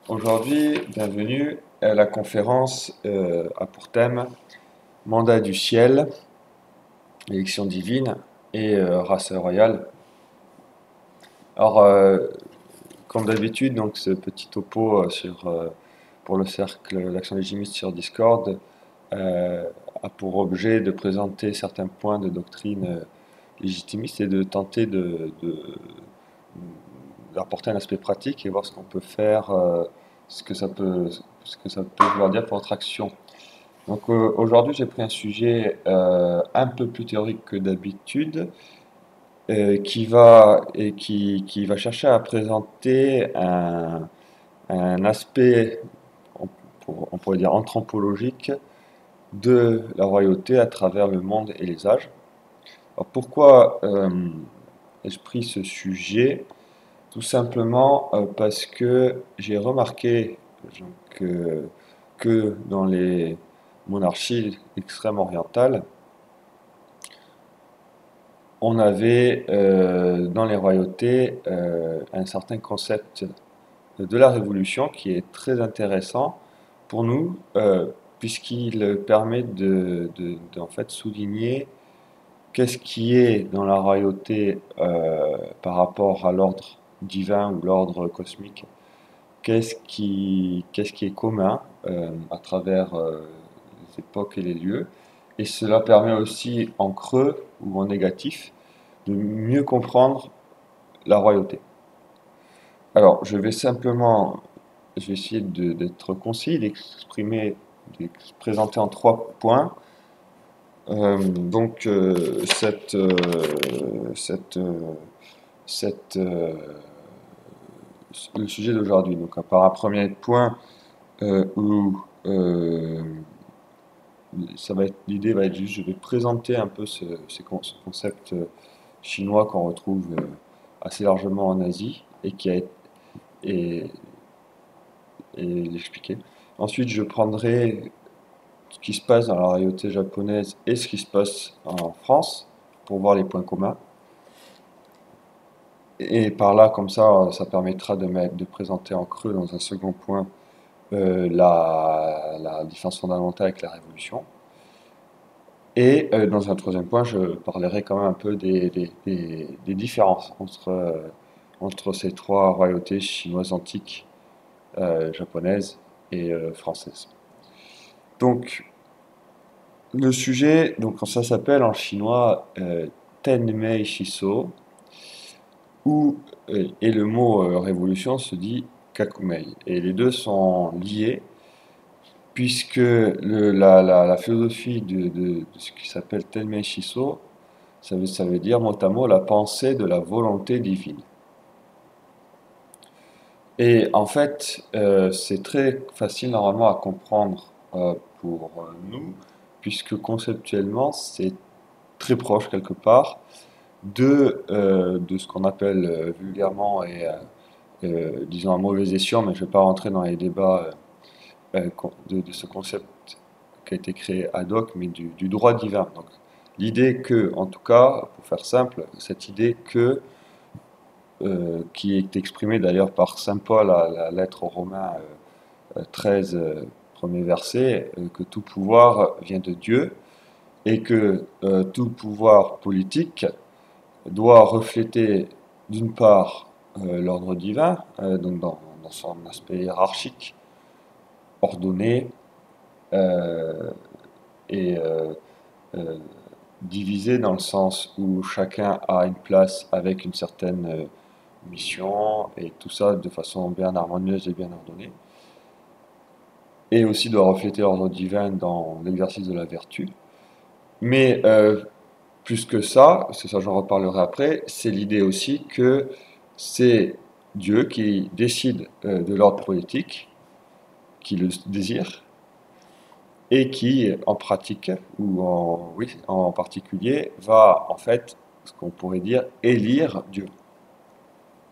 Aujourd'hui, bienvenue à la conférence a pour thème Mandat du ciel, élection divine et race royale. Alors, comme d'habitude, donc ce petit topo pour le cercle d'Action Légitimiste sur Discord euh, a pour objet de présenter certains points de doctrine légitimiste et de tenter d'apporter un aspect pratique et voir ce qu'on peut faire, ce que ça peut vouloir dire pour notre action. Donc aujourd'hui, j'ai pris un sujet un peu plus théorique que d'habitude, qui va chercher à présenter un aspect, on pourrait dire anthropologique, de la royauté à travers le monde et les âges. Alors pourquoi ai-je pris ce sujet? Tout simplement parce que j'ai remarqué donc, que dans les monarchies extrêmes orientales, on avait dans les royautés un certain concept de la révolution qui est très intéressant pour nous, puisqu'il permet en fait souligner qu'est-ce qui est dans la royauté par rapport à l'ordre divin ou l'ordre cosmique, qu'est-ce qui est commun à travers les époques et les lieux. Et cela permet aussi en creux ou en négatif de mieux comprendre la royauté. Alors, je vais essayer d'être concis, de présenter en 3 points. Donc, cette, le sujet d'aujourd'hui. Donc, par un premier point où l'idée va être juste, je vais présenter un peu ce concept chinois qu'on retrouve assez largement en Asie et et, et l'expliquer. Ensuite, je prendrai ce qui se passe dans la royauté japonaise et ce qui se passe en France pour voir les points communs. Et par là, comme ça permettra de présenter en creux dans un second point la différence fondamentale avec la révolution. Et dans un troisième point, je parlerai quand même un peu des différences entre ces trois royautés chinoises antiques, japonaises et françaises. Donc, le sujet, donc ça s'appelle en chinois Tenmei Shiso, et le mot révolution se dit Kakumei. Et les deux sont liés, puisque la philosophie de ce qui s'appelle Tenmei Shiso, ça veut dire mot à mot la pensée de la volonté divine. Et en fait, c'est très facile normalement à comprendre pour nous, puisque conceptuellement, c'est très proche quelque part de ce qu'on appelle vulgairement disons un mauvais escient, mais je ne vais pas rentrer dans les débats de ce concept qui a été créé ad hoc, mais du droit divin. Donc, l'idée que, en tout cas, pour faire simple, cette idée qui est exprimée d'ailleurs par Saint Paul à la lettre aux Romains 13, premier verset, que tout pouvoir vient de Dieu et que tout pouvoir politique doit refléter d'une part l'ordre divin, donc dans son aspect hiérarchique, ordonné euh, et euh, divisé dans le sens où chacun a une place avec une certaine mission et tout ça de façon bien harmonieuse et bien ordonnée. Et aussi doit refléter l'ordre divin dans l'exercice de la vertu. Mais plus que ça, c'est ça j'en reparlerai après, c'est l'idée aussi que c'est Dieu qui décide de l'ordre politique, qui le désire, et qui, en pratique, oui, en particulier, va en fait, ce qu'on pourrait dire, élire Dieu.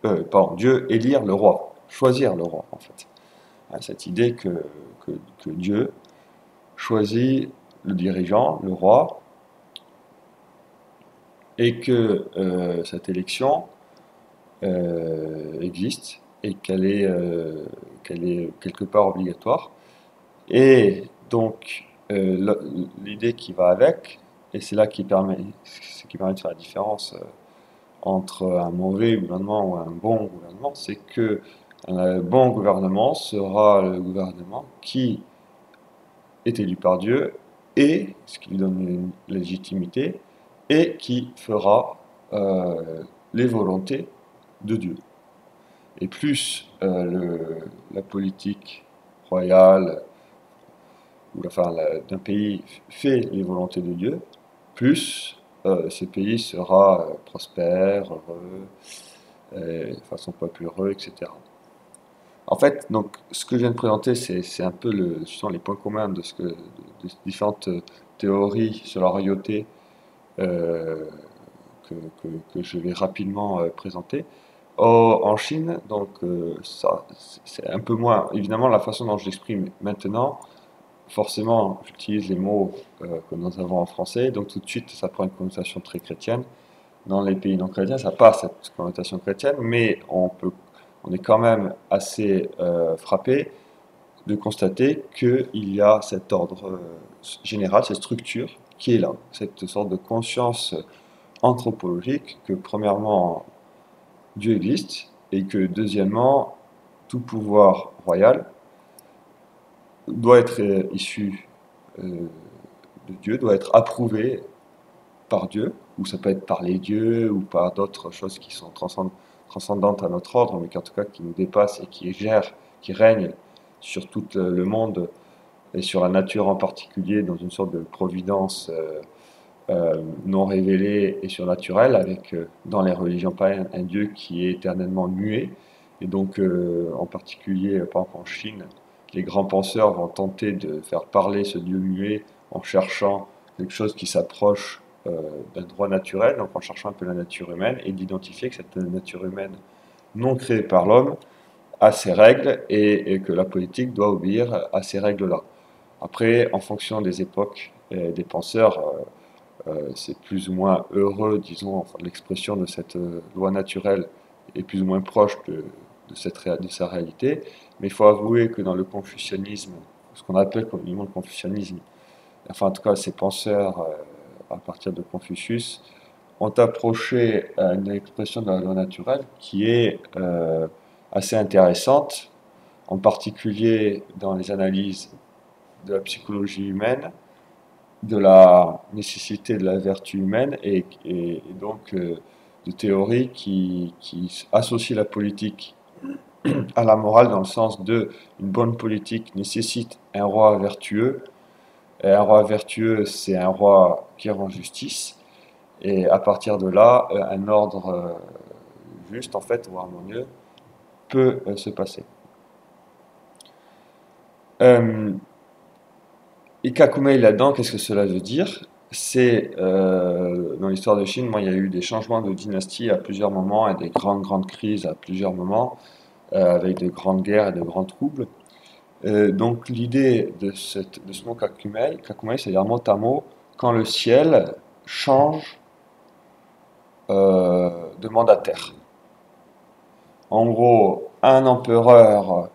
Pardon, Dieu élire le roi, choisir le roi, en fait. Hein, cette idée que Dieu choisit le dirigeant, le roi, et que cette élection existe et qu'elle est quelque part obligatoire. Et donc, l'idée qui va avec, et c'est là ce qui permet de faire la différence entre un mauvais gouvernement ou un bon gouvernement, c'est que un bon gouvernement sera le gouvernement qui est élu par Dieu et ce qui lui donne une légitimité et qui fera les volontés de Dieu. Et plus la politique royale ou enfin d'un pays fait les volontés de Dieu, plus ce pays sera prospère, heureux, de façon pas plus heureux, etc. En fait, donc, ce que je viens de présenter, c'est un peu ce sont les points communs de différentes théories sur la royauté euh, que, que je vais rapidement présenter. En Chine, donc ça, c'est un peu moins, évidemment, la façon dont je l'exprime maintenant, forcément, j'utilise les mots que nous avons en français, donc tout de suite, ça prend une connotation très chrétienne. Dans les pays non chrétiens, ça n'a pas cette connotation chrétienne, mais on est quand même assez frappé de constater qu'il y a cet ordre général, cette structure qui est là, cette sorte de conscience anthropologique que premièrement Dieu existe et que deuxièmement tout pouvoir royal doit être issu de Dieu, doit être approuvé par Dieu, ou ça peut être par les dieux ou par d'autres choses qui sont transcendantes à notre ordre, mais qui en tout cas qui nous dépassent et qui gèrent, qui règnent sur tout le monde et sur la nature en particulier dans une sorte de providence non révélée et surnaturelle, avec dans les religions païennes un Dieu qui est éternellement muet. Et donc, en particulier, par exemple en Chine, les grands penseurs vont tenter de faire parler ce Dieu muet en cherchant quelque chose qui s'approche d'un droit naturel, donc en cherchant un peu la nature humaine, et d'identifier que cette nature humaine non créée par l'homme a ses règles et que la politique doit obéir à ces règles-là. Après, en fonction des époques et des penseurs, c'est plus ou moins heureux, disons, enfin, l'expression de cette loi naturelle est plus ou moins proche de sa réalité. Mais il faut avouer que dans le confucianisme, ce qu'on appelle communément le confucianisme, enfin en tout cas ces penseurs à partir de Confucius, ont approché une expression de la loi naturelle qui est assez intéressante, en particulier dans les analyses de la psychologie humaine, de la nécessité de la vertu humaine et donc de théories qui associent la politique à la morale dans le sens de une bonne politique nécessite un roi vertueux. Et un roi vertueux, c'est un roi qui rend justice. Et à partir de là, un ordre juste, en fait, ou harmonieux, peut se passer. Euh, Ikakumei là-dedans, qu'est-ce que cela veut dire? C'est dans l'histoire de Chine, moi, il y a eu des changements de dynastie à plusieurs moments et des grandes crises à plusieurs moments, avec de grandes guerres et de grands troubles. Donc l'idée de ce mot Kakumei, Kakumei, c'est-à-dire mot à mot, quand le ciel change de mandataire. En gros, un empereur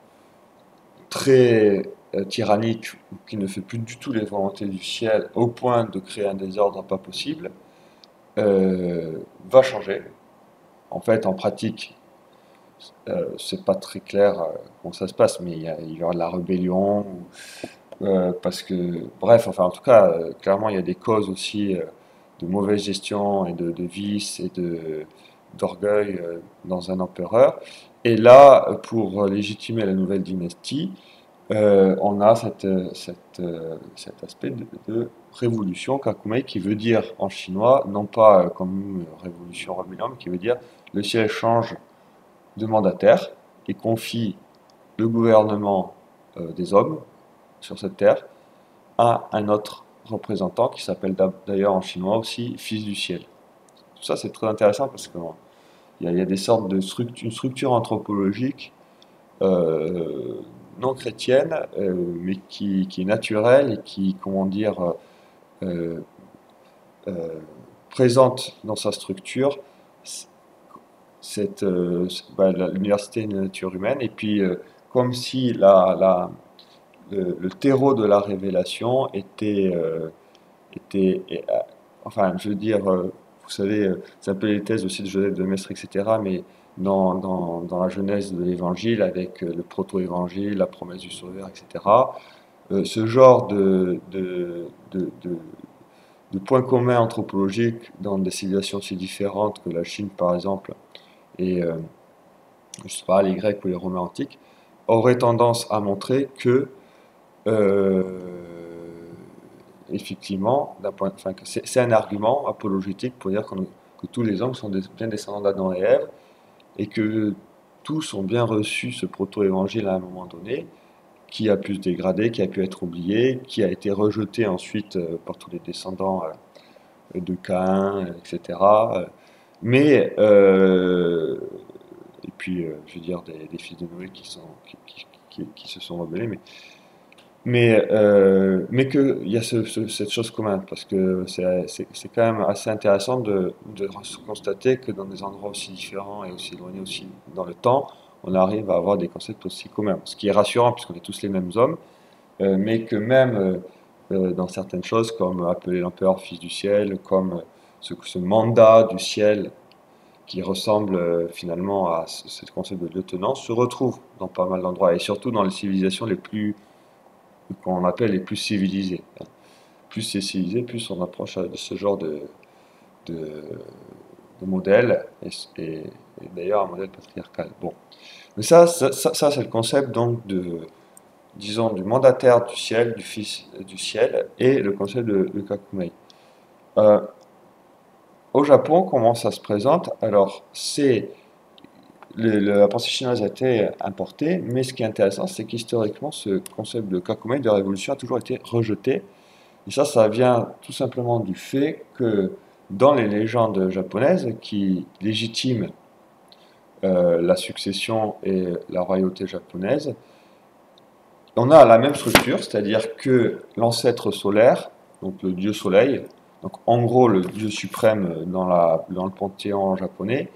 très tyrannique, qui ne fait plus du tout les volontés du ciel, au point de créer un désordre pas possible, va changer. En fait, en pratique, c'est pas très clair comment ça se passe, mais il y aura de la rébellion, parce que, bref, enfin, en tout cas, clairement, il y a des causes aussi de mauvaise gestion et de vice et d'orgueil dans un empereur. Et là, pour légitimer la nouvelle dynastie, on a cet aspect de révolution, kakumei, qui veut dire en chinois, non pas comme une révolution rébellion, mais qui veut dire le ciel change de mandataire et confie le gouvernement des hommes sur cette terre à un autre représentant qui s'appelle d'ailleurs en chinois aussi fils du ciel. Tout ça c'est très intéressant parce qu'il y a des sortes une structure anthropologique euh, non chrétienne, mais qui est naturelle et qui, comment dire, euh, euh, présente dans sa structure l'université de la nature humaine et puis comme si le terreau de la révélation enfin, je veux dire, vous savez, c'est un peu les thèses aussi de Joseph de Maistre, etc., mais dans la genèse de l'Évangile, avec le proto-évangile, la promesse du Sauveur, etc., ce genre de points communs anthropologiques dans des civilisations aussi différentes que la Chine, par exemple, et je sais pas, les Grecs ou les Romains antiques, auraient tendance à montrer que euh, effectivement, enfin, que c'est un argument apologétique pour dire que tous les hommes sont bien descendants d'Adam et Ève et que tous ont bien reçu ce proto-évangile à un moment donné, qui a pu se dégrader, qui a pu être oublié, qui a été rejeté ensuite par tous les descendants de Caïn, etc. Mais, et puis, je veux dire, des fils de Noé qui se sont rebellés, mais qu'il y a cette chose commune, parce que c'est quand même assez intéressant de constater que dans des endroits aussi différents et aussi éloignés aussi dans le temps, on arrive à avoir des concepts aussi communs. Ce qui est rassurant, puisqu'on est tous les mêmes hommes, mais que même dans certaines choses, comme appeler l'empereur fils du ciel, comme ce mandat du ciel qui ressemble finalement à ce concept de lieutenant, se retrouve dans pas mal d'endroits, et surtout dans les civilisations les plus qu'on appelle les plus civilisés. Plus c'est civilisé, plus on approche de ce genre de, de modèle, et d'ailleurs un modèle patriarcal. Bon. Mais ça c'est le concept donc disons, du mandataire du ciel, du fils du ciel, et le concept de Kakumei. Euh, Au Japon, comment ça se présente? Alors, la pensée chinoise a été importée, mais ce qui est intéressant, c'est qu'historiquement, ce concept de Kakumei, de révolution, a toujours été rejeté. Et ça vient tout simplement du fait que dans les légendes japonaises qui légitiment la succession et la royauté japonaise, on a la même structure, c'est-à-dire que l'ancêtre solaire, donc le dieu soleil, donc en gros le dieu suprême dans le panthéon japonais,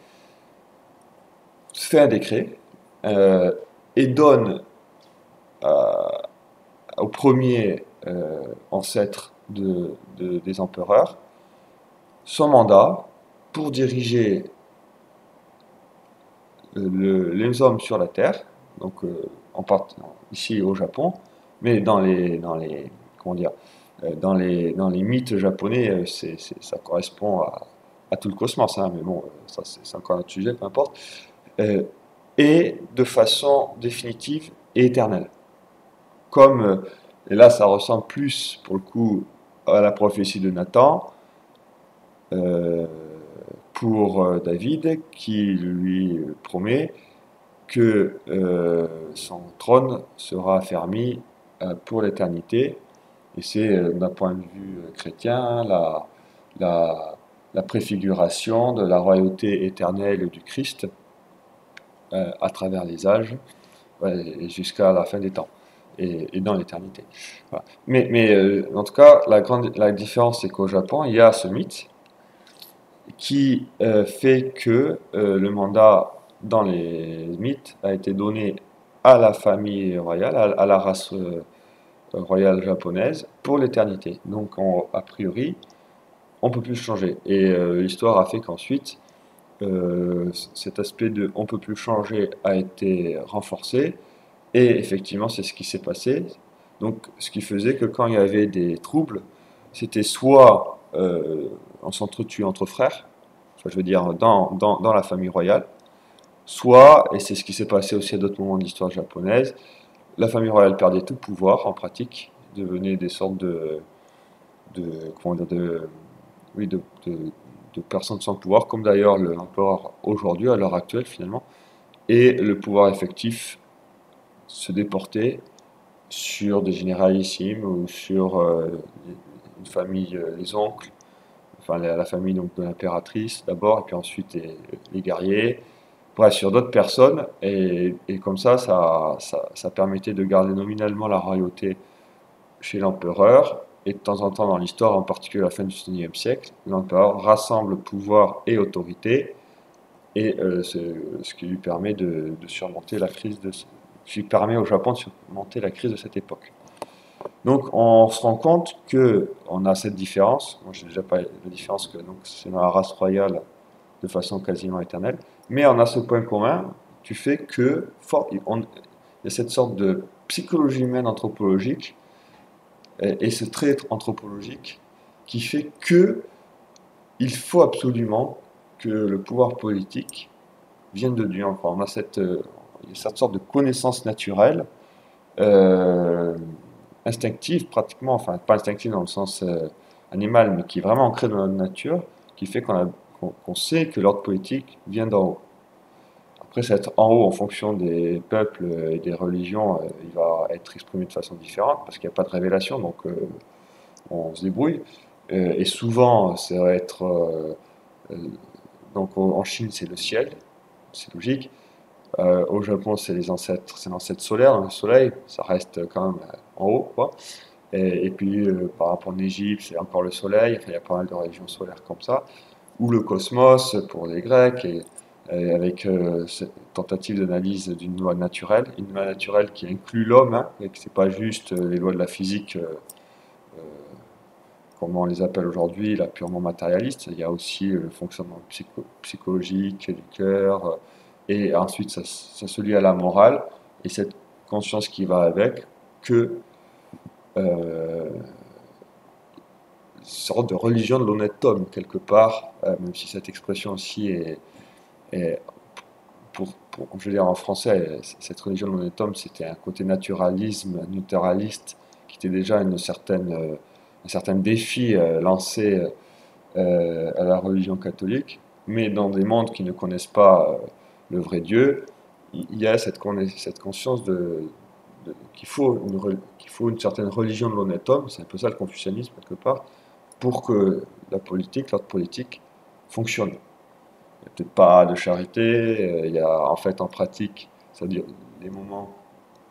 fait un décret euh, et donne au premier ancêtre des empereurs son mandat pour diriger les hommes sur la Terre, donc ici au Japon, mais comment dire, dans les mythes japonais, ça correspond à tout le cosmos, hein, mais bon, ça c'est encore un autre sujet, peu importe, euh, et de façon définitive et éternelle. Et là ça ressemble plus pour le coup à la prophétie de Nathan, euh, pour David, qui lui promet que son trône sera affermi pour l'éternité. Et c'est, d'un point de vue chrétien, la, la préfiguration de la royauté éternelle du Christ à travers les âges ouais, jusqu'à la fin des temps et dans l'éternité. Voilà. Mais en tout cas, la différence, c'est qu'au Japon, il y a ce mythe qui fait que le mandat dans les mythes a été donné à la famille royale, à la race royale japonaise, pour l'éternité. Donc, a priori, on ne peut plus le changer. Et l'histoire a fait qu'ensuite, cet aspect de on ne peut plus changer a été renforcé. Et effectivement, c'est ce qui s'est passé. Donc, ce qui faisait que quand il y avait des troubles, c'était soit on s'entretue entre frères, soit je veux dire dans la famille royale, soit, et c'est ce qui s'est passé aussi à d'autres moments de l'histoire japonaise, la famille royale perdait tout pouvoir en pratique, devenait des sortes comment dire, oui, de personnes sans pouvoir, comme d'ailleurs l'empereur aujourd'hui, à l'heure actuelle finalement, et le pouvoir effectif se déportait sur des généralissimes ou sur une famille, les oncles, enfin la famille donc, de l'impératrice d'abord, et puis ensuite les guerriers, bref, sur d'autres personnes, et comme ça permettait de garder nominalement la royauté chez l'empereur, et de temps en temps dans l'histoire, en particulier à la fin du XIXe siècle, l'empereur rassemble pouvoir et autorité, et ce qui lui permet de surmonter la crise qui permet au Japon de surmonter la crise de cette époque. Donc on se rend compte que on a cette différence. Moi j'ai déjà parlé de la différence que donc c'est dans la race royale de façon quasiment éternelle, mais on a ce point commun du fait que il y a cette sorte de psychologie humaine anthropologique et ce trait anthropologique qui fait que il faut absolument que le pouvoir politique vienne de Dieu. Enfin, on a il y a cette sorte de connaissance naturelle, euh, instinctive pratiquement, enfin pas instinctive dans le sens animal, mais qui est vraiment ancrée dans notre nature, qui fait qu'on sait que l'ordre politique vient d'en haut. Après, c'est en haut en fonction des peuples et des religions, il va être exprimé de façon différente parce qu'il n'y a pas de révélation, donc on se débrouille. Et souvent, ça va être euh, donc en Chine, c'est le ciel, c'est logique. Au Japon, c'est l'ancêtre solaire, donc le soleil, ça reste quand même en haut, quoi. Et puis, par rapport en Égypte, c'est encore le soleil, enfin, il y a pas mal de religions solaires comme ça. Ou le cosmos pour les Grecs, et avec cette tentative d'analyse d'une loi naturelle, une loi naturelle qui inclut l'homme, hein, et que c'est pas juste les lois de la physique, euh, comme on les appelle aujourd'hui, la purement matérialiste. Il y a aussi le fonctionnement psychologique du cœur, et ensuite ça se lie à la morale, et cette conscience qui va avec, que euh, sorte de religion de l'honnête homme, quelque part, même si cette expression aussi est je veux dire, en français, cette religion de l'honnête homme, c'était un côté naturaliste, qui était déjà un certain défi lancé à la religion catholique, mais dans des mondes qui ne connaissent pas le vrai Dieu, il y a cette conscience qu'il faut une certaine religion de l'honnête homme, c'est un peu ça le confucianisme quelque part, pour que l'ordre politique fonctionne. Il n'y a peut-être pas de charité, il y a en fait en pratique, c'est-à-dire les moments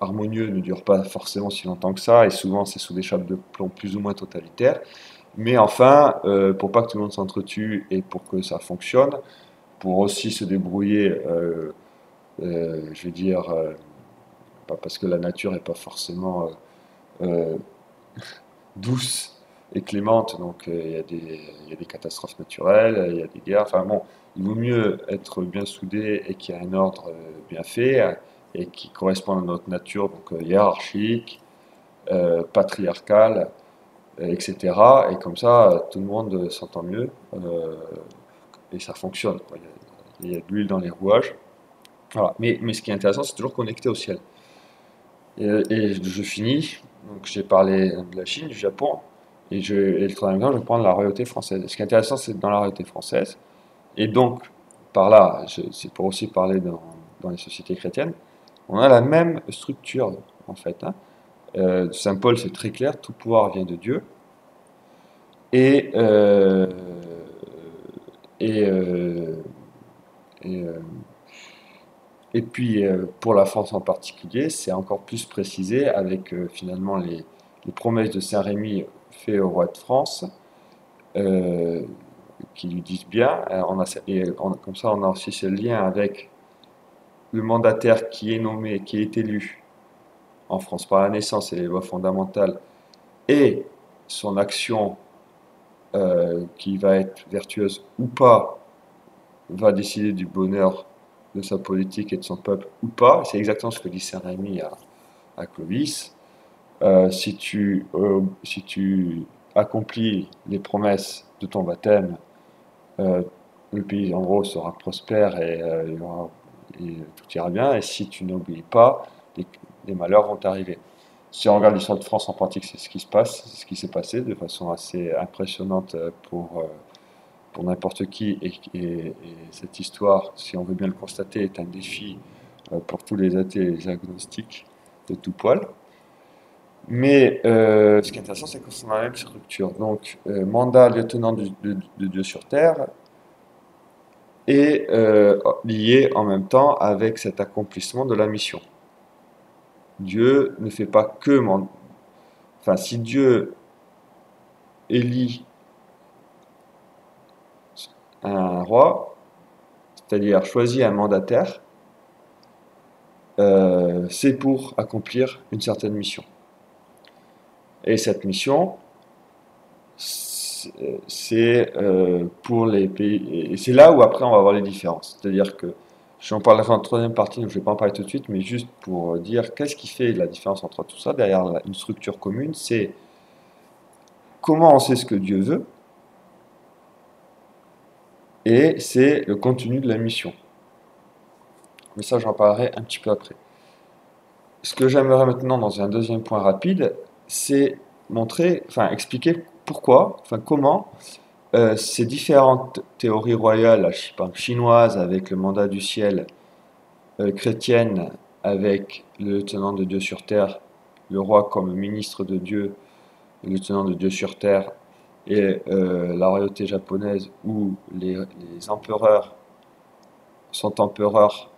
harmonieux ne durent pas forcément si longtemps que ça, et souvent c'est sous des chapes de plomb plus ou moins totalitaires. Mais enfin, pour pas que tout le monde s'entretue et pour que ça fonctionne, pour aussi se débrouiller, je vais dire, pas parce que la nature n'est pas forcément euh, douce et clémente, donc il y a des catastrophes naturelles, il y a des guerres, enfin bon, il vaut mieux être bien soudé et qu'il y ait un ordre bien fait et qui correspond à notre nature, donc hiérarchique, patriarcale, etc. Et comme ça, tout le monde s'entend mieux et ça fonctionne, quoi. Il y a de l'huile dans les rouages. Voilà. Mais ce qui est intéressant, c'est toujours connecté au ciel. Et je finis. Donc j'ai parlé de la Chine, du Japon, et le troisième exemple, je vais prendre la royauté française. Ce qui est intéressant, c'est dans la royauté française, et donc par là, c'est pour aussi parler dans les sociétés chrétiennes, on a la même structure en fait, hein. Saint Paul, c'est très clair, tout pouvoir vient de Dieu, et et, euh, et, euh, et puis pour la France en particulier, c'est encore plus précisé avec finalement les promesses de Saint-Rémy faites au roi de France, euh, qui lui disent bien. Comme ça, on a aussi ce lien avec le mandataire qui est nommé, qui est élu en France par la naissance et les lois fondamentales, et son action qui va être vertueuse ou pas, va décider du bonheur de sa politique et de son peuple ou pas. C'est exactement ce que dit Saint-Rémy à Clovis. Si tu accomplis les promesses de ton baptême, euh, le pays en gros sera prospère et tout ira bien. Et si tu n'obéis pas, des, des malheurs vont t'arriver. Si on regarde l'histoire de France en pratique, c'est ce qui se passe, c'est ce qui s'est passé de façon assez impressionnante pour n'importe qui. Et cette histoire, si on veut bien le constater, est un défi pour tous les athées et les agnostiques de tout poil. Mais ce qui est intéressant, c'est qu'on est dans la même structure. Donc, mandat lieutenant de Dieu sur terre est lié en même temps avec cet accomplissement de la mission. Dieu ne fait pas que Enfin, si Dieu élit un roi, c'est-à-dire choisit un mandataire, c'est pour accomplir une certaine mission. Et cette mission, c'est pour les pays. Et c'est là où après on va voir les différences. C'est-à-dire que, j'en parlerai en troisième partie, donc je ne vais pas en parler tout de suite, mais juste pour dire qu'est-ce qui fait la différence entre tout ça, derrière une structure commune, c'est comment on sait ce que Dieu veut, et c'est le contenu de la mission. Mais ça, j'en parlerai un petit peu après. Ce que j'aimerais maintenant, dans un deuxième point rapide, c'est expliquer pourquoi, comment ces différentes théories royales, je sais pas, chinoises avec le mandat du ciel, chrétienne avec le lieutenant de Dieu sur terre, le roi comme ministre de Dieu, le lieutenant de Dieu sur terre, et la royauté japonaise où les empereurs sont empereurs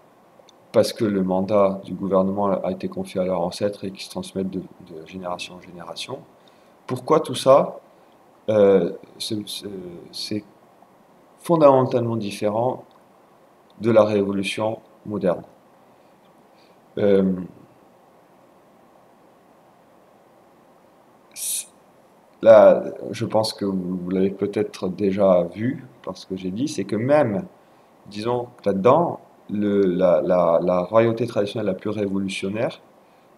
parce que le mandat du gouvernement a été confié à leurs ancêtres et qui se transmettent de génération en génération. Pourquoi tout ça c'est fondamentalement différent de la révolution moderne. Là, je pense que vous l'avez peut-être déjà vu, parce que j'ai dit, c'est que même, disons, là-dedans, la royauté traditionnelle la plus révolutionnaire,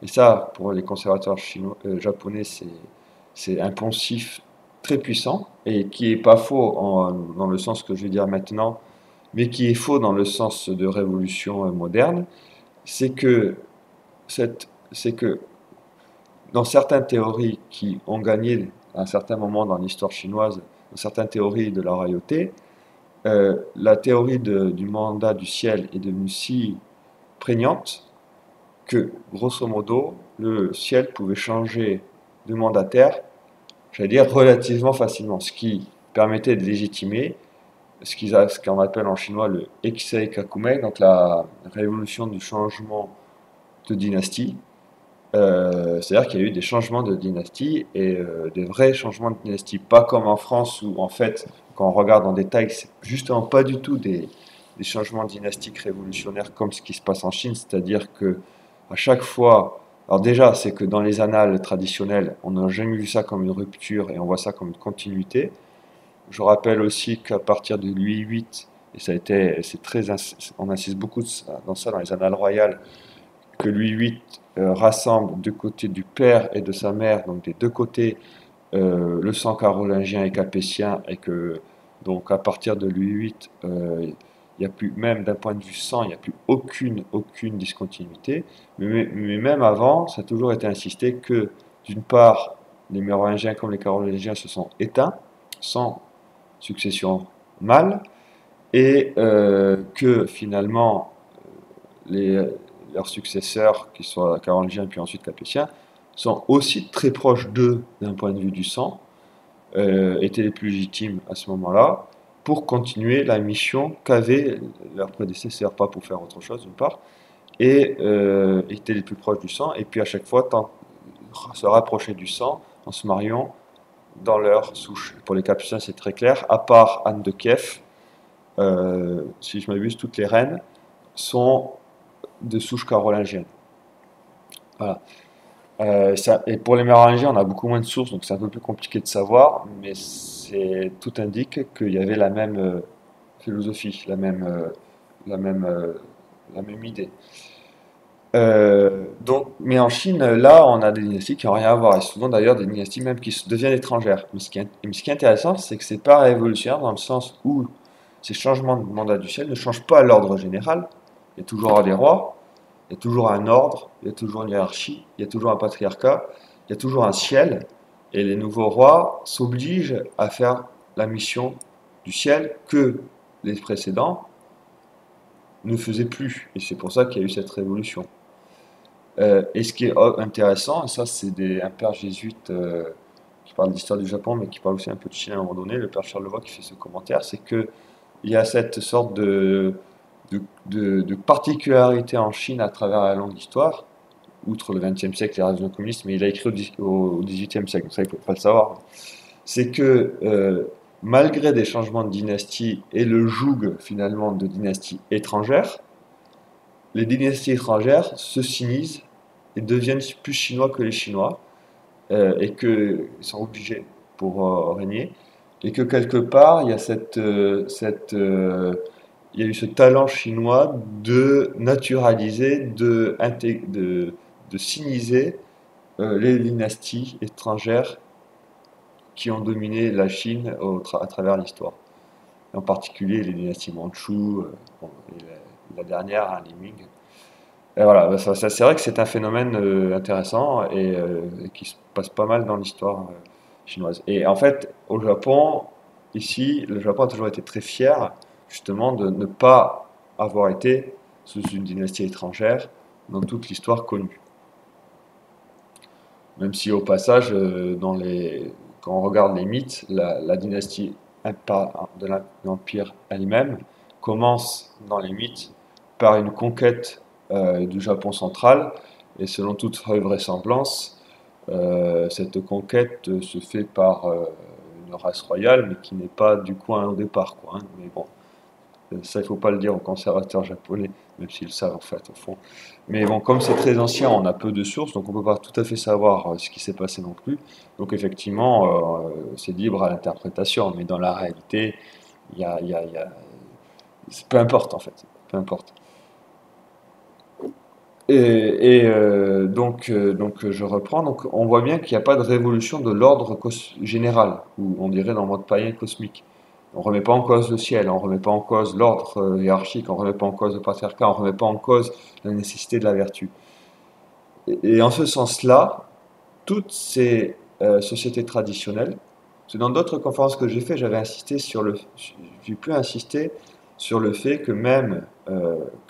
et ça, pour les conservateurs japonais, c'est un poncif très puissant, et qui est pas faux dans le sens que je vais dire maintenant, mais qui est faux dans le sens de révolution moderne, c'est que, c'est que dans certaines théories qui ont gagné à un certain moment dans l'histoire chinoise, dans certaines théories de la royauté, la théorie du mandat du ciel est devenue si prégnante que, grosso modo, le ciel pouvait changer de mandataire, j'allais dire relativement facilement, ce qui permettait de légitimer ce qu'on appelle en chinois le Heisei Kakumei, donc la révolution du changement de dynastie. C'est-à-dire qu'il y a eu des changements de dynastie et des vrais changements de dynastie, pas comme en France où en fait, quand on regarde en détail, c'est justement pas du tout des changements dynastiques révolutionnaires comme ce qui se passe en Chine, c'est-à-dire que à chaque fois, alors déjà, c'est que dans les annales traditionnelles, on n'a jamais vu ça comme une rupture et on voit ça comme une continuité. Je rappelle aussi qu'à partir de Louis VIII, et ça a été, c'est très, on insiste beaucoup dans ça dans les annales royales, que Louis VIII rassemble du côté du père et de sa mère, donc des deux côtés, le sang carolingien et capétien, et que donc à partir de Louis VIII, il n'y a plus, même d'un point de vue sang, il n'y a plus aucune discontinuité. Mais même avant, ça a toujours été insisté que, d'une part, les mérovingiens comme les carolingiens se sont éteints, sans succession mâle, et que finalement, leurs successeurs, qui soient carolingiens puis ensuite capétiens, sont aussi très proches d'eux d'un point de vue du sang, étaient les plus légitimes à ce moment-là, pour continuer la mission qu'avaient leurs prédécesseurs, pas pour faire autre chose d'une part, et étaient les plus proches du sang, et puis à chaque fois se rapprocher du sang en se mariant dans leur souche. Pour les capucins, c'est très clair, à part Anne de Kiev, si je m'abuse, toutes les reines sont de souche carolingienne. Voilà. Et pour les mérovingiens, on a beaucoup moins de sources, donc c'est un peu plus compliqué de savoir, mais tout indique qu'il y avait la même philosophie, la même idée. Mais en Chine, là, on a des dynasties qui n'ont rien à voir, et souvent d'ailleurs des dynasties même qui deviennent étrangères. Mais ce qui est intéressant, c'est que c'est pas révolutionnaire dans le sens où ces changements de mandat du ciel ne changent pas l'ordre général. Il y a toujours des rois, il y a toujours un ordre, il y a toujours une hiérarchie, il y a toujours un patriarcat, il y a toujours un ciel, et les nouveaux rois s'obligent à faire la mission du ciel que les précédents ne faisaient plus. Et c'est pour ça qu'il y a eu cette révolution. Et ce qui est intéressant, et ça c'est un père jésuite qui parle d'histoire du Japon, mais qui parle aussi un peu de Chine à un moment donné, le père Charlevoix qui fait ce commentaire, c'est que il y a cette sorte de particularité en Chine à travers la longue histoire, outre le XXe siècle, les révolutions communistes, mais il a écrit au XVIIIe siècle, ça il ne faut pas le savoir, c'est que malgré des changements de dynastie et le joug finalement de dynasties étrangères, les dynasties étrangères se sinisent et deviennent plus chinois que les Chinois, et qu'ils sont obligés pour régner, et que quelque part, il y a il y a eu ce talent chinois de naturaliser, de siniser les dynasties étrangères qui ont dominé la Chine à travers l'histoire. En particulier les dynasties mandchoues, bon, et la dernière, hein, les Ming. Et voilà, bah, c'est vrai que c'est un phénomène intéressant et qui se passe pas mal dans l'histoire chinoise. Et en fait, au Japon, ici, le Japon a toujours été très fier justement de ne pas avoir été sous une dynastie étrangère dans toute l'histoire connue. Même si au passage, quand on regarde les mythes, la dynastie de l'Empire elle-même commence dans les mythes par une conquête du Japon central, et selon toute vraisemblance, cette conquête se fait par une race royale, mais qui n'est pas du coin au départ, quoi, hein. Mais bon, ça, il faut pas le dire aux conservateurs japonais, même s'ils le savent en fait, au fond. Mais bon, comme c'est très ancien, on a peu de sources, donc on peut pas tout à fait savoir ce qui s'est passé non plus. Donc effectivement, c'est libre à l'interprétation, mais dans la réalité, il y a peu importe en fait, peu importe. Donc je reprends. Donc on voit bien qu'il n'y a pas de révolution de l'ordre général, ou on dirait dans le mode païen cosmique. On ne remet pas en cause le ciel, on ne remet pas en cause l'ordre hiérarchique, on ne remet pas en cause le patriarcat, on ne remet pas en cause la nécessité de la vertu. Et en ce sens-là, toutes ces sociétés traditionnelles, c'est dans d'autres conférences que j'ai fait, j'ai pu insister sur le fait que même,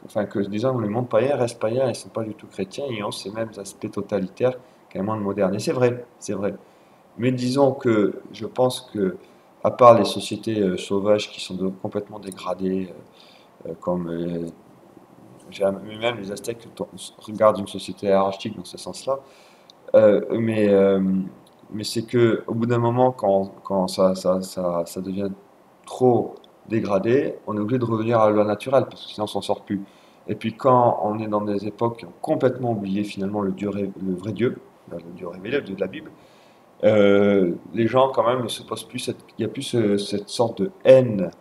enfin que disons le monde païen reste païen et ne sont pas du tout chrétiens, ils ont ces mêmes aspects totalitaires qu'un monde moderne. Et c'est vrai, c'est vrai. Mais disons que je pense que, à part les sociétés sauvages qui sont complètement dégradées, comme même les Aztèques regardent une société hiérarchique dans ce sens-là, euh, mais, euh, mais c'est que au bout d'un moment, quand ça devient trop dégradé, on est obligé de revenir à la loi naturelle, parce que sinon on s'en sort plus. Et puis quand on est dans des époques qui ont complètement oublié finalement le vrai Dieu, le Dieu révélé, le Dieu de la Bible, les gens quand même ne se posent plus il y a plus cette sorte de haine,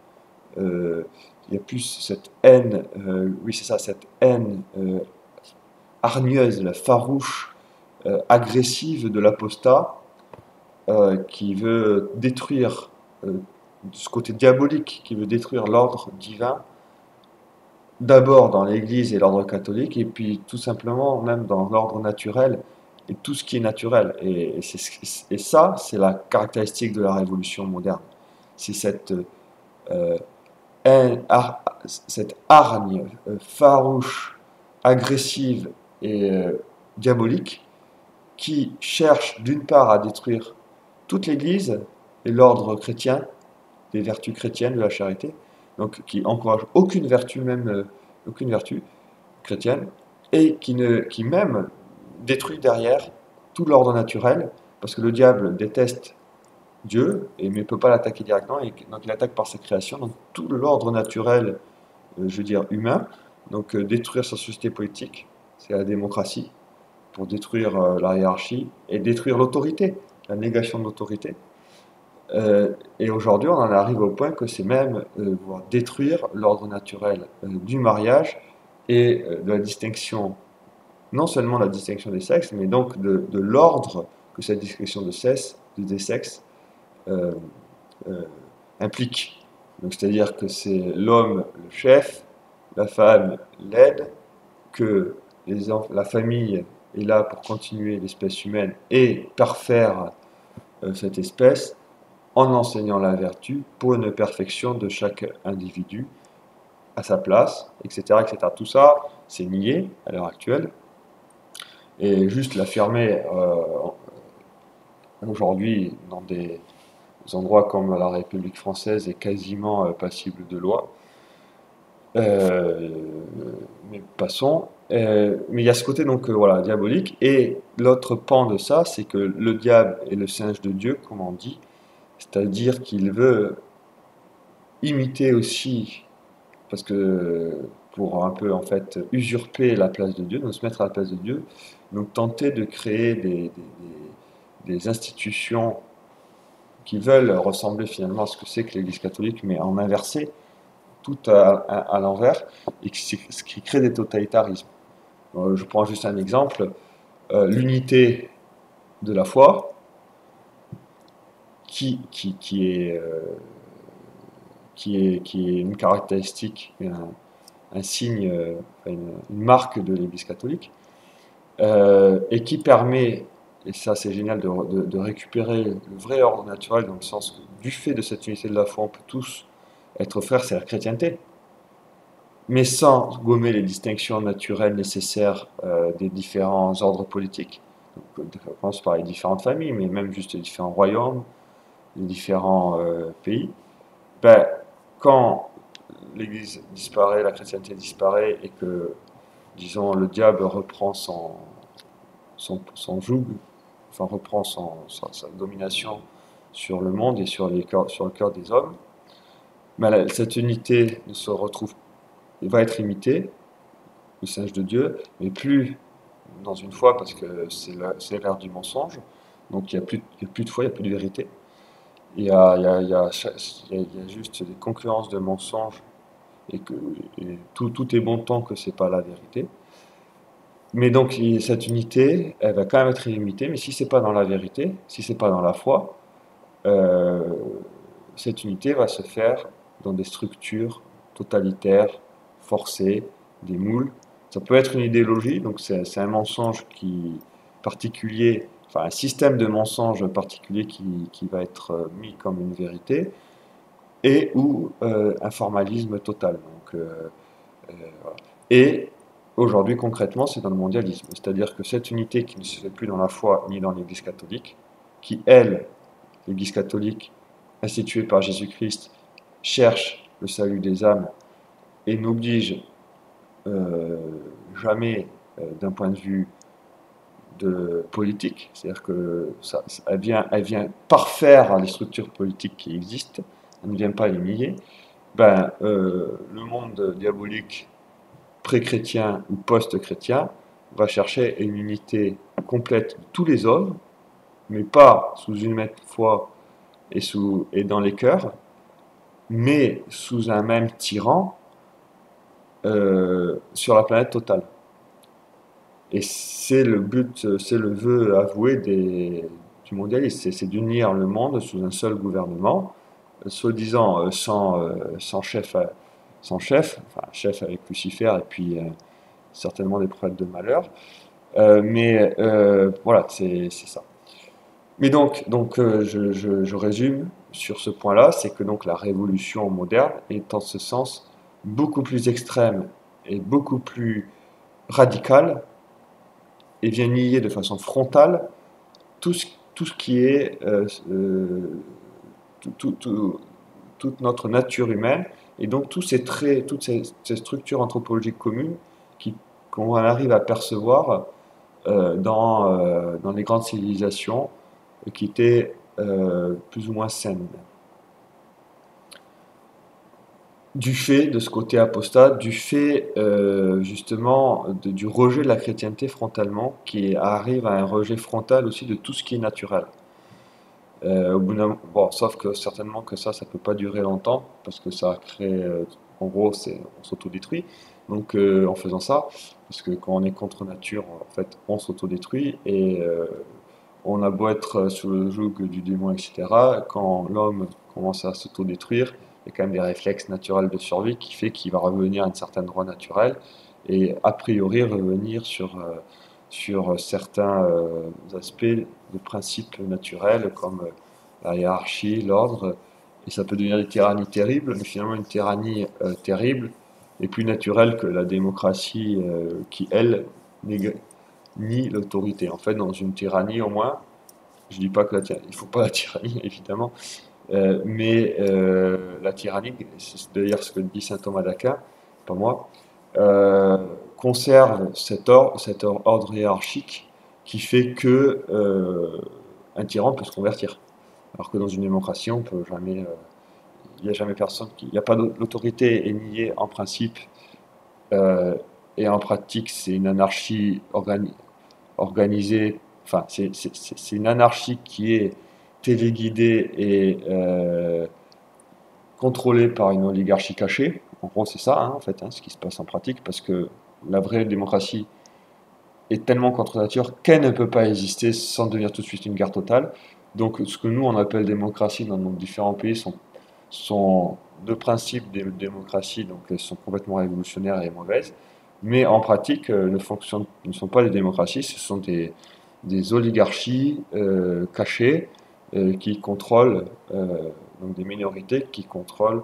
il y a plus cette haine, oui c'est ça, cette haine hargneuse, la farouche, agressive de l'apostat qui veut détruire ce côté diabolique, qui veut détruire l'ordre divin, d'abord dans l'Église et l'ordre catholique, et puis tout simplement même dans l'ordre naturel et tout ce qui est naturel. Et ça, c'est la caractéristique de la révolution moderne. C'est euh, cette hargne farouche, agressive et diabolique qui cherche d'une part à détruire toute l'Église et l'ordre chrétien, des vertus chrétiennes, de la charité, donc qui encourage aucune vertu, même aucune vertu chrétienne, et qui même détruit derrière tout l'ordre naturel, parce que le diable déteste Dieu, mais ne peut pas l'attaquer directement, et donc il attaque par sa création, donc tout l'ordre naturel, je veux dire humain, donc détruire sa société politique, c'est la démocratie, pour détruire la hiérarchie et détruire l'autorité, la négation de l'autorité. Et aujourd'hui, on en arrive au point que c'est même pouvoir détruire l'ordre naturel du mariage et de la distinction, non seulement la distinction des sexes, mais donc de l'ordre que cette distinction des sexes euh, euh, implique. Donc, c'est-à-dire que c'est l'homme le chef, la femme l'aide, que la famille est là pour continuer l'espèce humaine et parfaire cette espèce en enseignant la vertu pour une perfection de chaque individu à sa place, etc. etc. Tout ça, c'est nié à l'heure actuelle. Et juste l'affirmer aujourd'hui dans des endroits comme la République française est quasiment passible de loi. Euh, mais passons. Mais il y a ce côté donc voilà diabolique et l'autre pan de ça, c'est que le diable est le singe de Dieu, comme on dit, c'est-à-dire qu'il veut imiter aussi, parce que pour un peu en fait usurper la place de Dieu, donc se mettre à la place de Dieu, donc tenter de créer des institutions qui veulent ressembler finalement à ce que c'est que l'Église catholique, mais en inversé, tout à l'envers, et ce qui crée des totalitarismes. Je prends juste un exemple, l'unité de la foi, qui est, qui est une caractéristique, un signe, une marque de l'Église catholique, et qui permet, et ça c'est génial, de récupérer le vrai ordre naturel, dans le sens que du fait de cette unité de la foi, on peut tous être frères, c'est la chrétienté, mais sans gommer les distinctions naturelles nécessaires des différents ordres politiques. Donc, je pense par les différentes familles, mais même juste les différents royaumes, les différents pays. Ben, quand l'Église disparaît, la chrétienté disparaît, et que, disons, le diable reprend son joug, enfin reprend sa domination sur le monde et sur le cœur des hommes, ben, cette unité ne se retrouve, va être imitée, le singe de Dieu, mais plus dans une foi, parce que c'est l'ère du mensonge, donc il y a plus de foi, il n'y a plus de vérité. Il y a juste des concurrences de mensonges, et que tout est bon tant que c'est pas la vérité. Mais donc cette unité, elle va quand même être illimitée, mais si c'est pas dans la vérité, si c'est pas dans la foi, euh, cette unité va se faire dans des structures totalitaires, forcées, des moules. Ça peut être une idéologie, donc c'est un mensonge particulier, enfin un système de mensonges particulier qui va être mis comme une vérité, et ou un formalisme total. Voilà. Et aujourd'hui, concrètement, c'est dans le mondialisme. C'est-à-dire que cette unité qui ne se fait plus dans la foi ni dans l'Église catholique, qui, elle, l'Église catholique, instituée par Jésus-Christ, cherche le salut des âmes et n'oblige euh, jamais d'un point de vue de politique, c'est-à-dire que elle vient parfaire les structures politiques qui existent, elle ne vient pas les nier. Ben, le monde diabolique pré-chrétien ou post-chrétien va chercher une unité complète de tous les hommes, mais pas sous une même foi et dans les cœurs, mais sous un même tyran sur la planète totale. Et c'est le but, c'est le vœu avoué du mondialisme, c'est d'unir le monde sous un seul gouvernement, soi-disant sans chef, enfin chef avec Lucifer et puis certainement des prophètes de malheur. Voilà, c'est ça. Mais je résume sur ce point-là, c'est que donc la révolution moderne est en ce sens beaucoup plus extrême et beaucoup plus radicale, et vient nier de façon frontale tout ce, tout ce qui est tout- tout- tout- toute notre nature humaine, et donc tous ces traits, ces structures anthropologiques communes qui, qu'on arrive à percevoir dans les grandes civilisations qui étaient plus ou moins saines. Du fait de ce côté apostate, du fait justement du rejet de la chrétienté frontalement, qui arrive à un rejet frontal aussi de tout ce qui est naturel. Bon, sauf que certainement que ça peut pas durer longtemps, parce que ça crée, en gros, on s'autodétruit. Donc en faisant ça, parce que quand on est contre nature, en fait, on s'autodétruit, et on a beau être sous le joug du démon, etc. Quand l'homme commence à s'autodétruire, il y a quand même des réflexes naturels de survie qui fait qu'il va revenir à une certaine loi naturelle, et a priori revenir sur certains aspects de principes naturels comme la hiérarchie, l'ordre, et ça peut devenir des tyrannies terribles, mais finalement une tyrannie terrible est plus naturelle que la démocratie qui, elle, nie l'autorité. En fait, dans une tyrannie au moins, je dis pas que il faut pas la tyrannie évidemment, la tyrannie, c'est d'ailleurs ce que dit saint Thomas d'Aquin, pas moi, euh, conserve cet ordre hiérarchique qui fait que un tyran peut se convertir. Alors que dans une démocratie, on peut jamais, il n'y a jamais personne qui, il n'y a pas l'autorité est niée en principe euh, et en pratique, c'est une anarchie organisée, enfin, c'est une anarchie qui est téléguidée et contrôlée par une oligarchie cachée. En gros, c'est ça, hein, en fait, hein, ce qui se passe en pratique, parce que la vraie démocratie est tellement contre nature qu'elle ne peut pas exister sans devenir tout de suite une guerre totale. Donc, ce que nous, on appelle démocratie dans nos différents pays sont deux principes de démocratie, donc elles sont complètement révolutionnaires et mauvaises. Mais en pratique, ne sont pas des démocraties, ce sont des oligarchies cachées qui contrôlent, donc des minorités qui contrôlent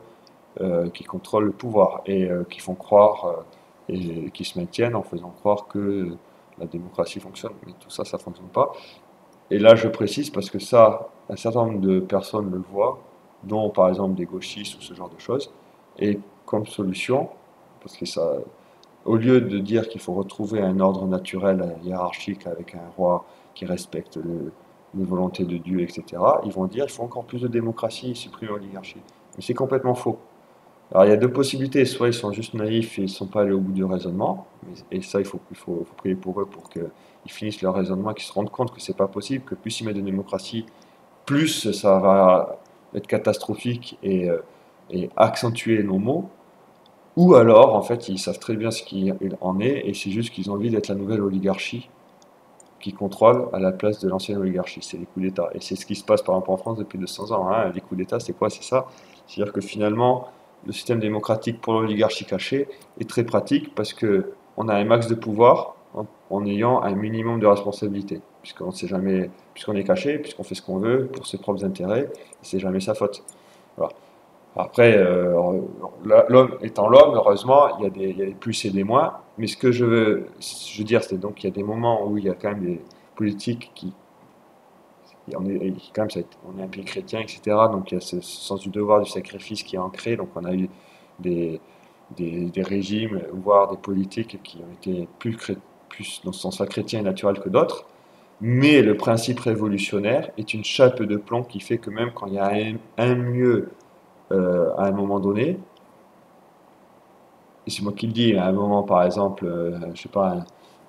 le pouvoir et qui font croire et qui se maintiennent en faisant croire que la démocratie fonctionne. Mais tout ça, ça fonctionne pas. Et là, je précise parce que ça, un certain nombre de personnes le voient, dont par exemple des gauchistes ou ce genre de choses. Et comme solution, parce que ça, au lieu de dire qu'il faut retrouver un ordre naturel hiérarchique avec un roi qui respecte les volontés de Dieu, etc., ils vont dire qu'il faut encore plus de démocratie et supprimer l'oligarchie. Mais c'est complètement faux. Alors il y a deux possibilités, soit ils sont juste naïfs et ils ne sont pas allés au bout du raisonnement, et ça faut prier pour eux pour qu'ils finissent leur raisonnement, qu'ils se rendent compte que c'est pas possible, que plus ils mettent de démocratie, plus ça va être catastrophique et accentuer nos maux, ou alors en fait ils savent très bien ce qu'il en est, et c'est juste qu'ils ont envie d'être la nouvelle oligarchie qui contrôle à la place de l'ancienne oligarchie, c'est les coups d'État. Et c'est ce qui se passe par exemple en France depuis 200 ans. Hein. Les coups d'État, c'est quoi? C'est ça. C'est-à-dire que finalement, le système démocratique pour l'oligarchie cachée est très pratique parce que on a un max de pouvoir en ayant un minimum de responsabilité, puisqu'on sait jamais, puisqu'on est caché, puisqu'on fait ce qu'on veut pour ses propres intérêts, c'est jamais sa faute. Voilà. Après, l'homme étant l'homme, heureusement, il y a des plus et des moins. Mais ce que je veux dire, c'est donc qu'il y a des moments où il y a quand même des politiques qui, quand même, on est un pays chrétien, etc. Donc il y a ce sens du devoir, du sacrifice qui est ancré. Donc on a eu des, des régimes, voire des politiques qui ont été plus dans ce sens-là chrétien et naturel que d'autres. Mais le principe révolutionnaire est une chape de plomb qui fait que même quand il y a un mieux à un moment donné, et c'est moi qui le dis, à un moment par exemple, je sais pas,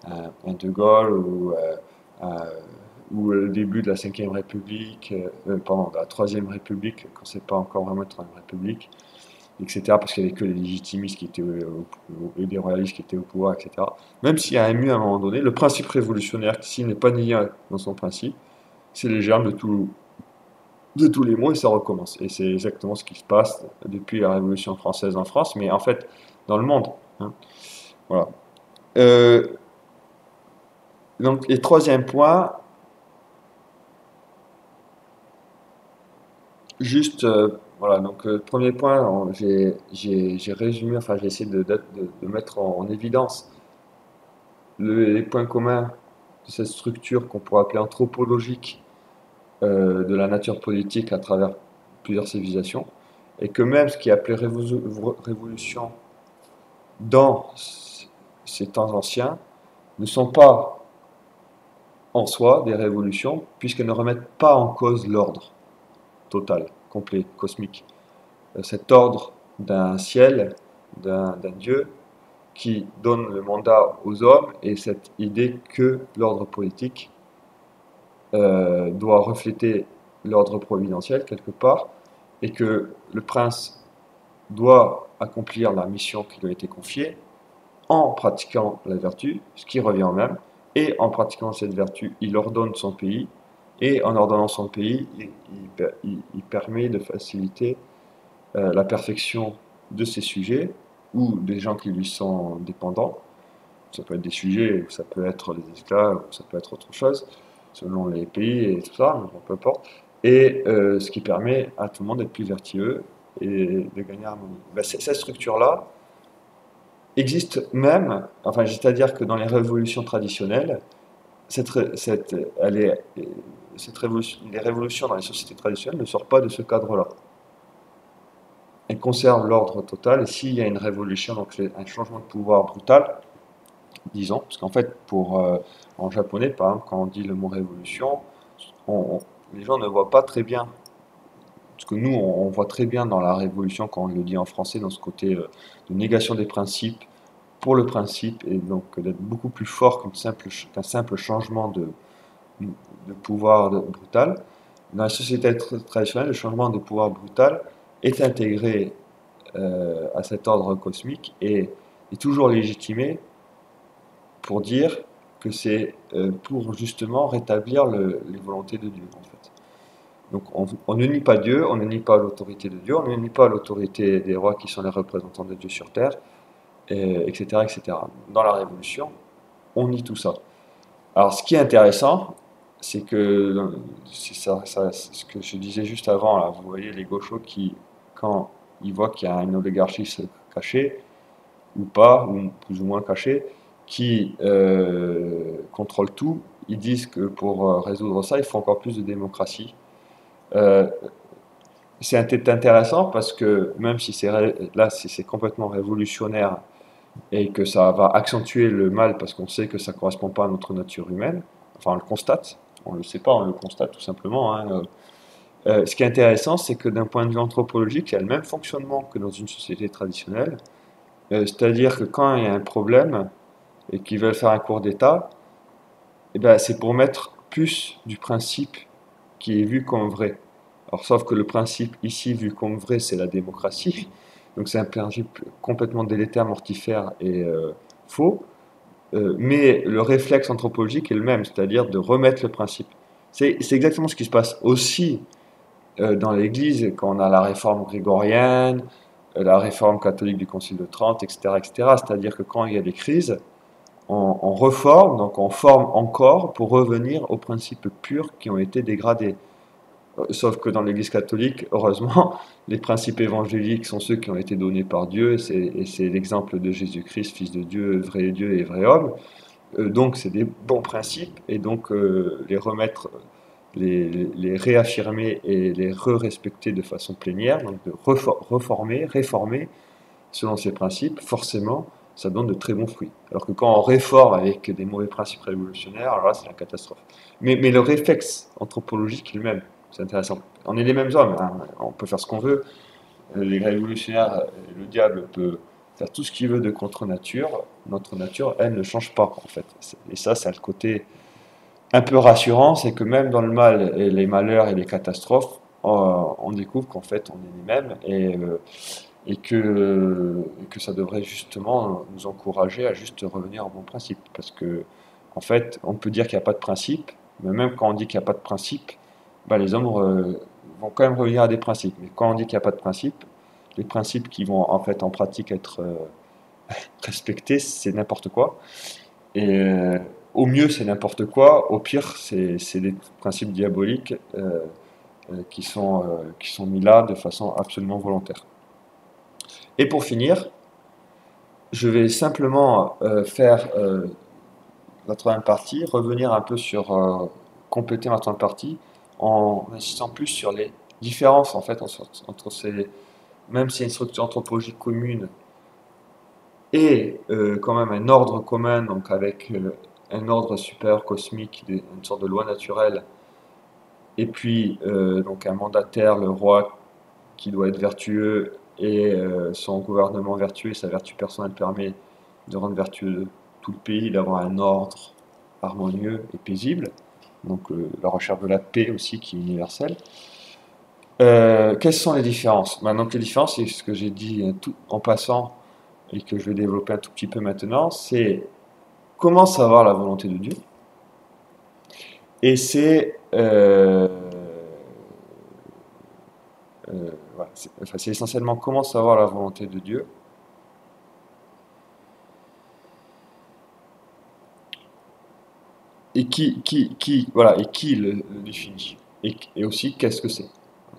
un De Gaulle un- ou le début de la Cinquième République, pardon, de la Troisième République, quand c'est pas encore vraiment une Troisième République, etc., parce qu'il n'y avait que les légitimistes qui étaient et des royalistes qui étaient au pouvoir, etc. Même s'il y a un mieux à un moment donné, le principe révolutionnaire, s'il n'est pas nié dans son principe, c'est les germes de tous les mots et ça recommence. Et c'est exactement ce qui se passe depuis la Révolution française en France, mais en fait dans le monde. Hein. Voilà. Euh, donc, et troisième point, juste, voilà, donc premier point, j'ai résumé, enfin j'ai essayé de mettre en évidence les points communs de cette structure qu'on pourrait appeler anthropologique de la nature politique à travers plusieurs civilisations, et que même ce qui est appelé révolution dans ces temps anciens ne sont pas en soi des révolutions, puisqu'elles ne remettent pas en cause l'ordre total, complet, cosmique. Cet ordre d'un ciel, d'un Dieu, qui donne le mandat aux hommes, et cette idée que l'ordre politique doit refléter l'ordre providentiel quelque part, et que le prince doit accomplir la mission qui lui a été confiée en pratiquant la vertu, ce qui revient au même, et en pratiquant cette vertu, il ordonne son pays, et en ordonnant son pays, il permet de faciliter la perfection de ses sujets ou des gens qui lui sont dépendants. Ça peut être des sujets, ou ça peut être des esclaves, ou ça peut être autre chose, selon les pays et tout ça, mais bon, peu importe. Et ce qui permet à tout le monde d'être plus vertueux et de gagner harmonie. Ben, cette structure-là, existe même, enfin, c'est-à-dire que dans les révolutions traditionnelles, elle est, les révolutions dans les sociétés traditionnelles ne sortent pas de ce cadre-là. Elles conservent l'ordre total, et s'il y a une révolution, donc c'est un changement de pouvoir brutal, disons, parce qu'en fait, en japonais, par exemple, quand on dit le mot révolution, les gens ne voient pas très bien, parce que nous, on voit très bien dans la révolution, quand on le dit en français, dans ce côté de négation des principes, pour le principe et donc d'être beaucoup plus fort qu'un simple changement de pouvoir brutal. Dans la société traditionnelle, le changement de pouvoir brutal est intégré à cet ordre cosmique et est toujours légitimé pour dire que c'est pour justement rétablir les volontés de Dieu, en fait. Donc on ne nie pas Dieu, on ne nie pas l'autorité de Dieu, on ne nie pas l'autorité des rois qui sont les représentants de Dieu sur terre, etc., etc. Dans la Révolution, on nie tout ça. Alors ce qui est intéressant, c'est que, c'est ce que je disais juste avant, là, vous voyez les gauchos qui, quand ils voient qu'il y a une oligarchie cachée, ou pas, ou plus ou moins cachée, qui contrôle tout, ils disent que pour résoudre ça, il faut encore plus de démocratie. Euh, c'est intéressant parce que même si là, si c'est complètement révolutionnaire et que ça va accentuer le mal parce qu'on sait que ça ne correspond pas à notre nature humaine, enfin on le constate, on ne le sait pas, on le constate tout simplement, hein. Ce qui est intéressant, c'est que d'un point de vue anthropologique, il y a le même fonctionnement que dans une société traditionnelle, c'est-à-dire que quand il y a un problème et qu'ils veulent faire un cours d'État, eh ben, c'est pour mettre plus du principe qui est vu comme vrai. Alors, sauf que le principe ici vu comme vrai, c'est la démocratie. Donc c'est un principe complètement délétère, mortifère et faux. Mais le réflexe anthropologique est le même, c'est-à-dire de remettre le principe. C'est exactement ce qui se passe aussi dans l'Église quand on a la réforme grégorienne, la réforme catholique du Concile de Trente, etc., etc. C'est-à-dire que quand il y a des crises, on reforme, donc on forme encore pour revenir aux principes purs qui ont été dégradés. Sauf que dans l'Église catholique, heureusement, les principes évangéliques sont ceux qui ont été donnés par Dieu, et c'est l'exemple de Jésus-Christ, Fils de Dieu et vrai homme. Donc c'est des bons principes, et donc les remettre, les réaffirmer et les re-respecter de façon plénière, donc de reformer, réformer selon ces principes, forcément, ça donne de très bons fruits. Alors que quand on réforme avec des mauvais principes révolutionnaires, alors là, c'est la catastrophe. Mais le réflexe anthropologique est le même. C'est intéressant. On est les mêmes hommes, hein. On peut faire ce qu'on veut. Les révolutionnaires, le diable peut faire tout ce qu'il veut de contre nature. Notre nature, elle, ne change pas, en fait. Et ça a le côté un peu rassurant, c'est que même dans le mal et les malheurs et les catastrophes, on découvre qu'en fait, on est les mêmes et que ça devrait justement nous encourager à juste revenir au bon principe. Parce que, en fait, on peut dire qu'il n'y a pas de principe, mais même quand on dit qu'il n'y a pas de principe, bah, les hommes vont quand même revenir à des principes. Mais quand on dit qu'il n'y a pas de principe, les principes qui vont en fait en pratique être respectés, c'est n'importe quoi. Et au mieux, c'est n'importe quoi. Au pire, c'est des principes diaboliques qui sont mis là de façon absolument volontaire. Et pour finir, je vais simplement faire la troisième partie, revenir un peu sur, compléter ma troisième partie, en insistant plus sur les différences en fait entre ces, même s'il y a une structure anthropologique commune et quand même un ordre commun, donc avec un ordre supérieur cosmique, une sorte de loi naturelle, et puis donc un mandataire, le roi, qui doit être vertueux, et son gouvernement vertueux, sa vertu personnelle permet de rendre vertueux tout le pays, d'avoir un ordre harmonieux et paisible. Donc la recherche de la paix aussi qui est universelle. Quelles sont les différences? Donc les différences, c'est ce que j'ai dit tout en passant et que je vais développer un tout petit peu maintenant, c'est comment savoir la volonté de Dieu. Et c'est voilà, c'est essentiellement comment savoir la volonté de Dieu. Et voilà, et qui le définit. Et aussi, qu'est-ce que c'est?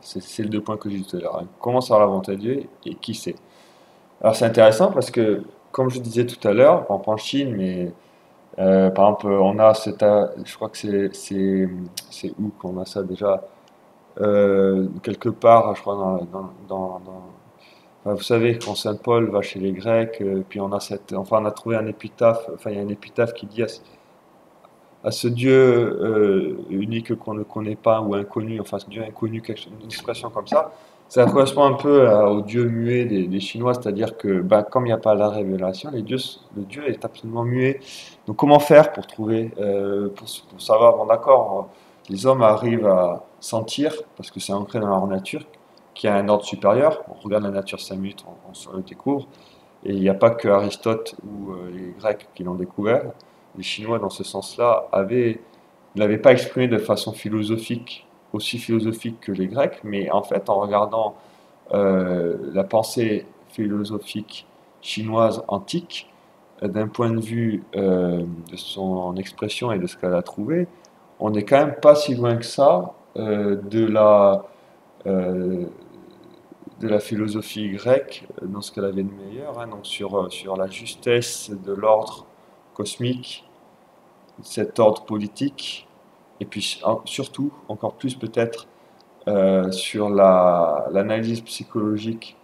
C'est les deux points que j'ai dit tout à l'heure, hein. Comment savoir la volonté de Dieu et qui c'est? Alors c'est intéressant parce que, comme je disais tout à l'heure, par exemple en Chine, mais par exemple, on a je crois que c'est où qu'on a ça déjà? Quelque part, je crois, enfin, vous savez, quand Saint Paul va chez les Grecs, puis enfin, on a trouvé un épitaphe, enfin, il y a un épitaphe qui dit à ce Dieu unique qu'on ne connaît pas ou inconnu, enfin ce Dieu inconnu, une expression comme ça. Ça correspond un peu au dieu muet des Chinois, c'est-à-dire que bah, comme il n'y a pas la révélation, le dieu est absolument muet. Donc comment faire pour trouver, pour savoir, bon d'accord, les hommes arrivent à sentir, parce que c'est ancré dans leur nature, qu'il y a un ordre supérieur. On regarde la nature 5 minutes, on le découvre. Et il n'y a pas que Aristote ou les Grecs qui l'ont découvert. Les Chinois, dans ce sens-là, ne l'avaient pas exprimé de façon philosophique, aussi philosophique que les Grecs, mais en fait, en regardant la pensée philosophique chinoise antique, d'un point de vue de son expression et de ce qu'elle a trouvé, on n'est quand même pas si loin que ça euh, de la philosophie grecque dans ce qu'elle avait de meilleur, hein, donc sur la justesse de l'ordre cosmique, cet ordre politique, et puis surtout, encore plus peut-être, sur l'analyse psychologique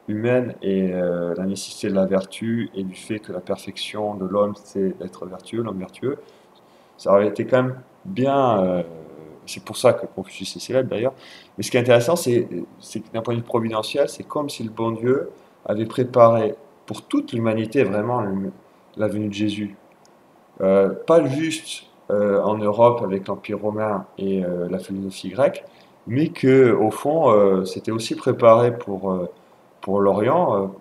humaine et la nécessité de la vertu et du fait que la perfection de l'homme, c'est d'être vertueux, l'homme vertueux. Ça aurait été quand même bien. C'est pour ça que Confucius est célèbre d'ailleurs. Mais ce qui est intéressant, c'est que d'un point de vue providentiel, c'est comme si le bon Dieu avait préparé pour toute l'humanité vraiment la venue de Jésus. Pas juste en Europe avec l'Empire romain et la philosophie grecque, mais que au fond, c'était aussi préparé pour l'Orient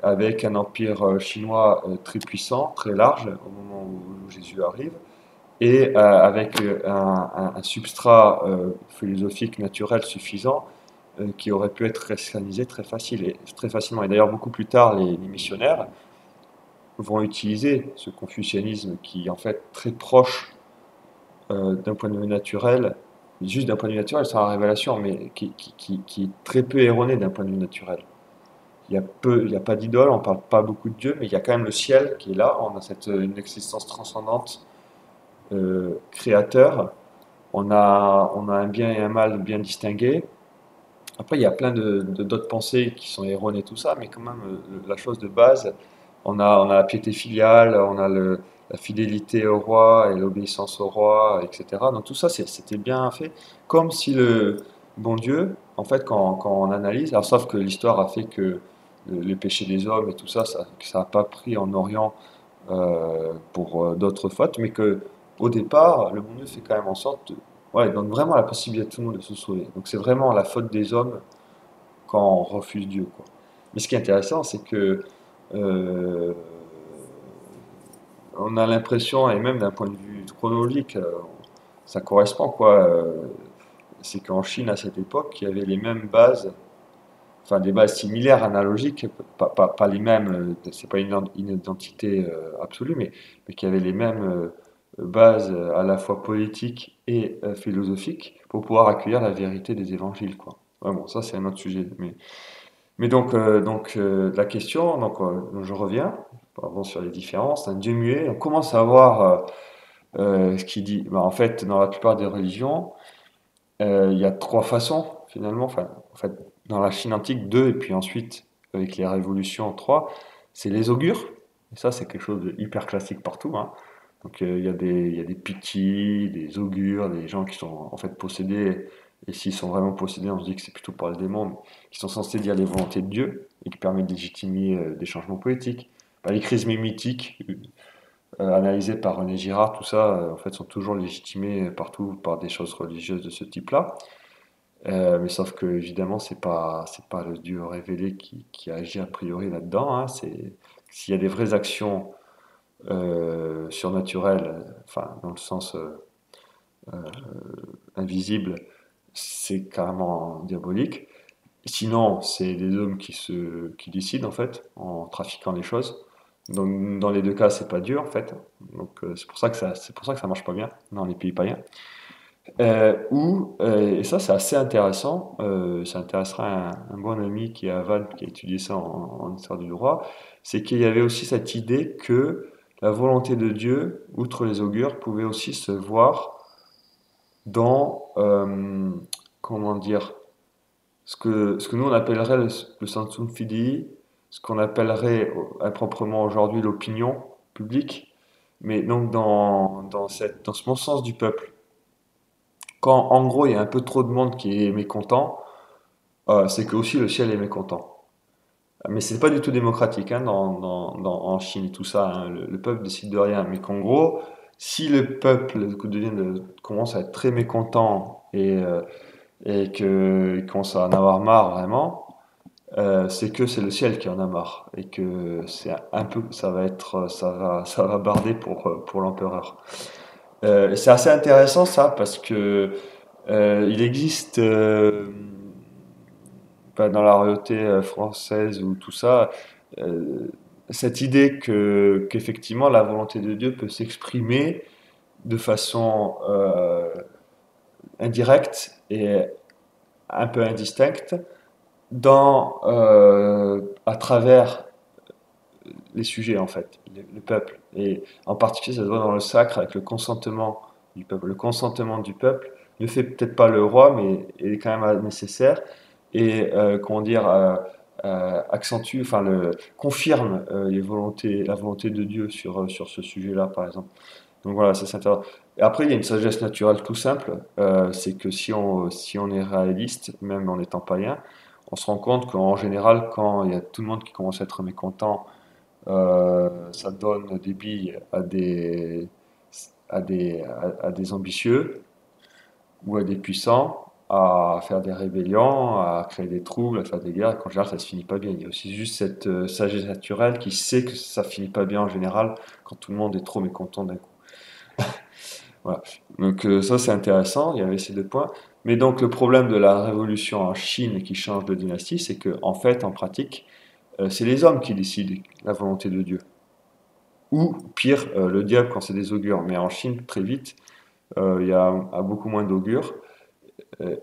avec un empire chinois très puissant, très large au moment où Jésus arrive et avec un substrat philosophique naturel suffisant qui aurait pu être christianisé très facilement. Et d'ailleurs, beaucoup plus tard, les missionnaires vont utiliser ce confucianisme qui est en fait très proche d'un point de vue naturel, juste d'un point de vue naturel, c'est la révélation, mais qui est très peu erroné d'un point de vue naturel. Il y a pas d'idole, on parle pas beaucoup de Dieu, mais il y a quand même le ciel qui est là, on a une existence transcendante créateur. On a un bien et un mal bien distingués. Après, il y a plein d'autres pensées qui sont erronées, tout ça, mais quand même, la chose de base, on a la piété filiale, on a la fidélité au roi et l'obéissance au roi, etc. Donc tout ça, c'était bien fait. Comme si le bon Dieu, en fait, quand on analyse, alors sauf que l'histoire a fait que les péchés des hommes et tout ça, ça n'a pas pris en Orient pour d'autres fautes, mais que au départ, le bon Dieu fait quand même en sorte de, ouais, il donne vraiment la possibilité à tout le monde de se sauver. Donc c'est vraiment la faute des hommes quand on refuse Dieu, quoi. Mais ce qui est intéressant, c'est que euh, on a l'impression, et même d'un point de vue chronologique, ça correspond, quoi. C'est qu'en Chine, à cette époque, il y avait les mêmes bases, enfin des bases similaires, analogiques, pas les mêmes, c'est pas une identité absolue, mais qui avaient les mêmes bases à la fois politiques et philosophiques pour pouvoir accueillir la vérité des évangiles, quoi. Ouais, bon, ça c'est un autre sujet. Mais la question, je reviens, pardon, sur les différences, un Dieu muet, on commence à voir ce qu'il dit. Bah, en fait, dans la plupart des religions, il y a trois façons, finalement. Enfin, en fait, dans la Chine antique, deux, et puis ensuite, avec les révolutions, trois. C'est les augures. Et ça, c'est quelque chose de hyper classique partout, hein. Donc, il y a des pythis, des augures, des gens qui sont en fait possédés. Et s'ils sont vraiment possédés, on se dit que c'est plutôt par le démon, mais qui sont censés dire les volontés de Dieu et qui permettent de légitimer des changements politiques. Bah, les crises mimitiques, analysées par René Girard, tout ça, en fait, sont toujours légitimées partout par des choses religieuses de ce type-là. Mais sauf que évidemment, c'est pas le Dieu révélé qui agit a priori là-dedans, hein. S'il y a des vraies actions surnaturelles, enfin dans le sens invisible, c'est carrément diabolique. Sinon, c'est des hommes qui décident en fait en trafiquant les choses. Donc dans les deux cas, c'est pas Dieu en fait. Donc c'est pour ça que ça marche pas bien dans les pays païens. Et ça c'est assez intéressant, ça intéressera un bon ami qui est à Vannes, qui a étudié ça en histoire du droit, c'est qu'il y avait aussi cette idée que la volonté de Dieu, outre les augures, pouvait aussi se voir dans, comment dire, ce que nous on appellerait le sensum fidei, ce qu'on appellerait improprement aujourd'hui l'opinion publique, mais donc dans ce bon sens du peuple. Quand en gros il y a un peu trop de monde qui est mécontent, c'est que aussi le ciel est mécontent. Mais c'est pas du tout démocratique hein, en Chine, tout ça. Hein. Le peuple décide de rien. Mais qu'en gros, si le peuple commence à être très mécontent et qu'il commence à en avoir marre vraiment, c'est que c'est le ciel qui en a marre et que c'est un peu, ça va barder pour l'empereur. Et c'est assez intéressant ça parce que il existe dans la royauté française ou tout ça, euh, cette idée que qu'effectivement la volonté de Dieu peut s'exprimer de façon indirecte et un peu indistincte à travers les sujets en fait, le peuple. Et en particulier, ça se voit dans le sacre avec le consentement du peuple. Le consentement du peuple ne fait peut-être pas le roi, mais est quand même nécessaire et comment dire accentue, enfin confirme la volonté de Dieu sur ce sujet-là, par exemple. Donc voilà, ça c'est intéressant. Et après, il y a une sagesse naturelle tout simple, c'est que si on est réaliste, même en étant païen, on se rend compte qu'en général, quand il y a tout le monde qui commence à être mécontent, ça donne des billes à des ambitieux ou à des puissants à faire des rébellions, à créer des troubles, à faire des guerres, et qu'en général ça se finit pas bien. Il y a aussi juste cette sagesse naturelle qui sait que ça finit pas bien en général quand tout le monde est trop mécontent d'un coup. Voilà. Donc ça c'est intéressant, il y avait ces deux points. Mais donc le problème de la révolution en Chine qui change de dynastie, c'est que en fait, en pratique, c'est les hommes qui décident la volonté de Dieu. Ou pire, le diable quand c'est des augures. Mais en Chine, très vite, il y a beaucoup moins d'augures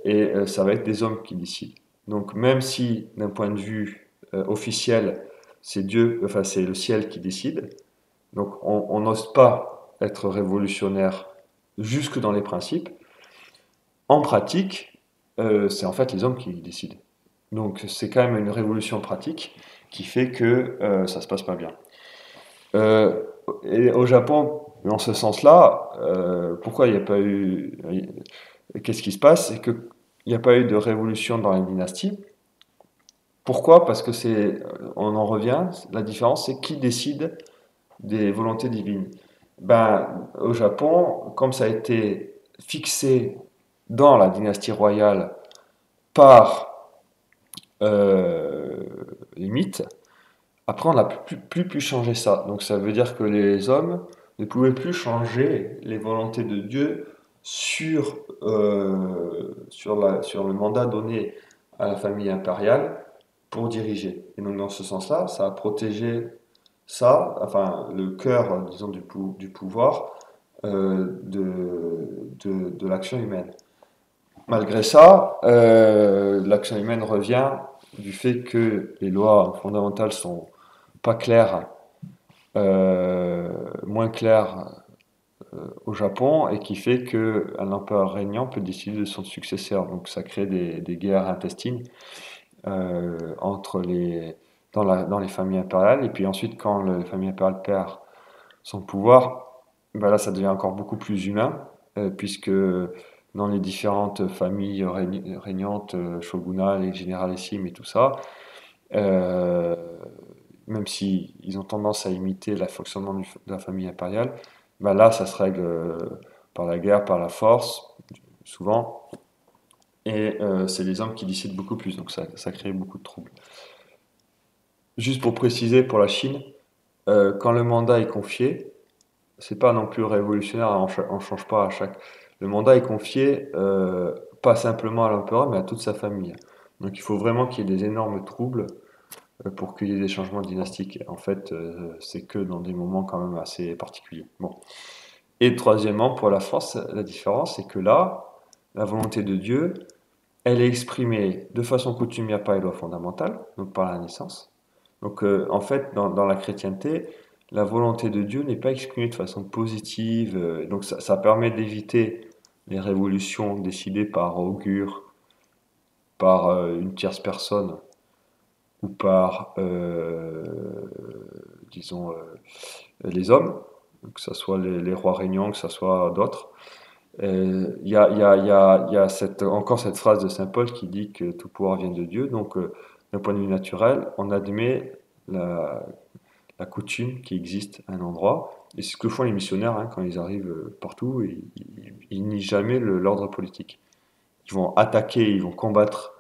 et ça va être des hommes qui décident. Donc même si d'un point de vue officiel, c'est Dieu, enfin c'est le ciel qui décide, donc on n'ose pas être révolutionnaire jusque dans les principes. En pratique, c'est en fait les hommes qui décident. Donc c'est quand même une révolution pratique qui fait que ça se passe pas bien. Euh, et au Japon, dans ce sens-là, pourquoi il n'y a pas eu... Qu'est-ce qui se passe? C'est qu'il n'y a pas eu de révolution dans les dynasties. Pourquoi? Parce que on en revient, la différence, c'est qui décide des volontés divines. Ben, au Japon, comme ça a été fixé dans la dynastie royale par les mythes, après, on n'a plus pu changer ça. Donc ça veut dire que les hommes ne pouvaient plus changer les volontés de Dieu sur le mandat donné à la famille impériale pour diriger. Et donc dans ce sens-là, ça a protégé ça, enfin le cœur, disons, du pouvoir de l'action humaine. Malgré ça, l'action humaine revient du fait que les lois fondamentales sont pas claires, moins claires au Japon, et qui fait qu'un empereur régnant peut décider de son successeur. Donc ça crée des guerres intestines entre dans les familles impériales. Et puis ensuite, quand la famille impériale perd son pouvoir, ben là ça devient encore beaucoup plus humain, puisque dans les différentes familles régnantes, shogunales et généralissimes et tout ça, euh, même si ils ont tendance à imiter le fonctionnement de la famille impériale, bah là, ça se règle par la guerre, par la force, souvent, et c'est les hommes qui décident beaucoup plus, donc ça crée beaucoup de troubles. Juste pour préciser, pour la Chine, quand le mandat est confié, c'est pas non plus révolutionnaire, on change pas à chaque. Le mandat est confié pas simplement à l'empereur, mais à toute sa famille. Donc il faut vraiment qu'il y ait des énormes troubles pour qu'il y ait des changements dynastiques. En fait, c'est que dans des moments quand même assez particuliers. Bon. Et troisièmement, pour la France, la différence, c'est que là, la volonté de Dieu, elle est exprimée de façon coutumière par les lois fondamentales, donc par la naissance. Donc, en fait, dans la chrétienté, la volonté de Dieu n'est pas exprimée de façon positive. Donc, ça permet d'éviter les révolutions décidées par augure, par une tierce personne ou par, disons, les hommes, que ce soit les rois régnants, que ce soit d'autres. Il y a encore cette phrase de saint Paul qui dit que tout pouvoir vient de Dieu. Donc, d'un point de vue naturel, on admet la, la coutume qui existe à un endroit. Et c'est ce que font les missionnaires hein, quand ils arrivent partout. Ils nient jamais l'ordre politique. Ils vont attaquer, ils vont combattre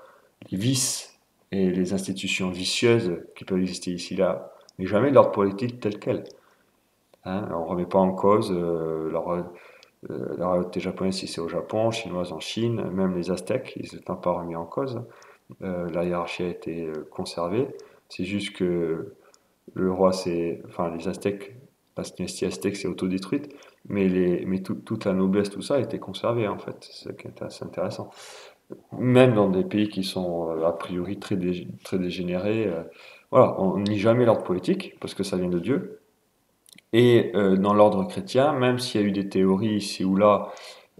les vices et les institutions vicieuses qui peuvent exister ici là, mais jamais l'ordre politique tel quel. Hein. On ne remet pas en cause la royauté japonaise si c'est au Japon, chinoise en Chine, même les Aztèques, ils n'étaient pas remis en cause. La hiérarchie a été conservée. C'est juste que le roi, enfin les Aztèques, la dynastie aztèque s'est autodétruite, mais toute la noblesse, tout ça a été conservé en fait. C'est ça qui est assez intéressant. Même dans des pays qui sont a priori très dégénérés, voilà, on nie jamais l'ordre politique parce que ça vient de Dieu. Et dans l'ordre chrétien, même s'il y a eu des théories ici ou là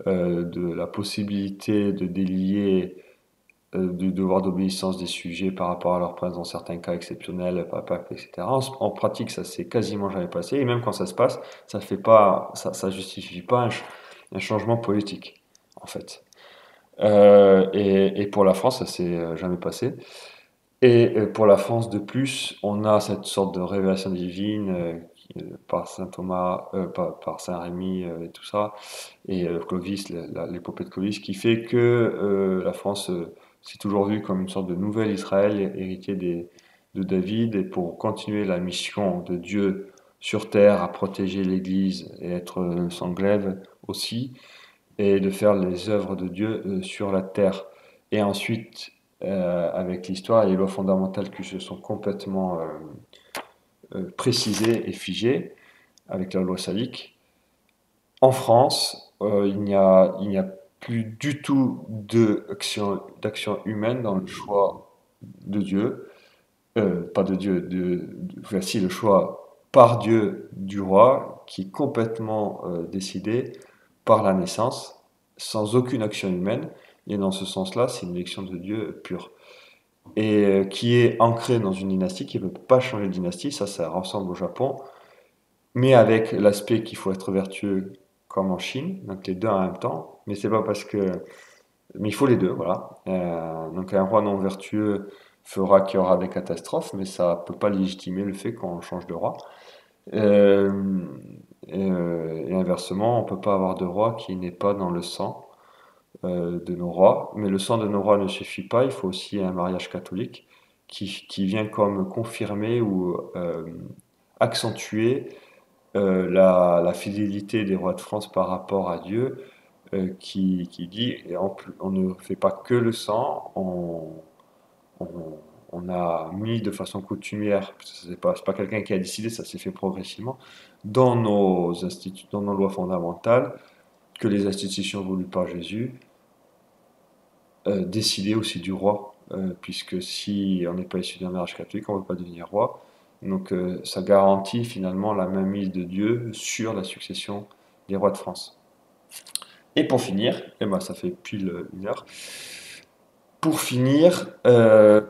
de la possibilité de délier du devoir d'obéissance des sujets par rapport à leur présence dans certains cas exceptionnels, pape, etc. En pratique, ça s'est quasiment jamais passé. Et même quand ça se passe, ça justifie pas un changement politique, en fait. Et pour la France, ça s'est jamais passé. Et pour la France, de plus, on a cette sorte de révélation divine par saint Thomas, par saint Rémy et tout ça, et Clovis, l'épopée de Clovis, qui fait que la France s'est toujours vue comme une sorte de nouvel Israël, héritier de David, et pour continuer la mission de Dieu sur terre, à protéger l'Église et être son glaive aussi, et de faire les œuvres de Dieu sur la terre. Et ensuite, avec l'histoire et les lois fondamentales qui se sont complètement précisées et figées, avec la loi salique, en France, il n'y a plus du tout d'action humaine dans le choix de Dieu, pas de Dieu, enfin, si, le choix par Dieu du roi, qui est complètement décidé par la naissance, sans aucune action humaine. Et dans ce sens-là, c'est une élection de Dieu pure. Et qui est ancrée dans une dynastie, qui ne peut pas changer de dynastie, ça ressemble au Japon, mais avec l'aspect qu'il faut être vertueux comme en Chine, donc les deux en même temps. Mais c'est pas parce que. Mais il faut les deux, voilà. Donc un roi non vertueux fera qu'il y aura des catastrophes, mais ça ne peut pas légitimer le fait qu'on change de roi. Euh, et inversement, on ne peut pas avoir de roi qui n'est pas dans le sang de nos rois. Mais le sang de nos rois ne suffit pas, il faut aussi un mariage catholique qui vient comme confirmer ou accentuer la fidélité des rois de France par rapport à Dieu, qui dit et on ne fait pas que le sang, on, on a mis de façon coutumière, c'est pas quelqu'un qui a décidé, ça s'est fait progressivement, dans nos lois fondamentales, que les institutions voulues par Jésus décidaient aussi du roi, puisque si on n'est pas issu d'un mariage catholique, on ne peut pas devenir roi. Donc ça garantit finalement la mainmise de Dieu sur la succession des rois de France. Et pour finir, et ben ça fait pile une heure. Pour finir, euh,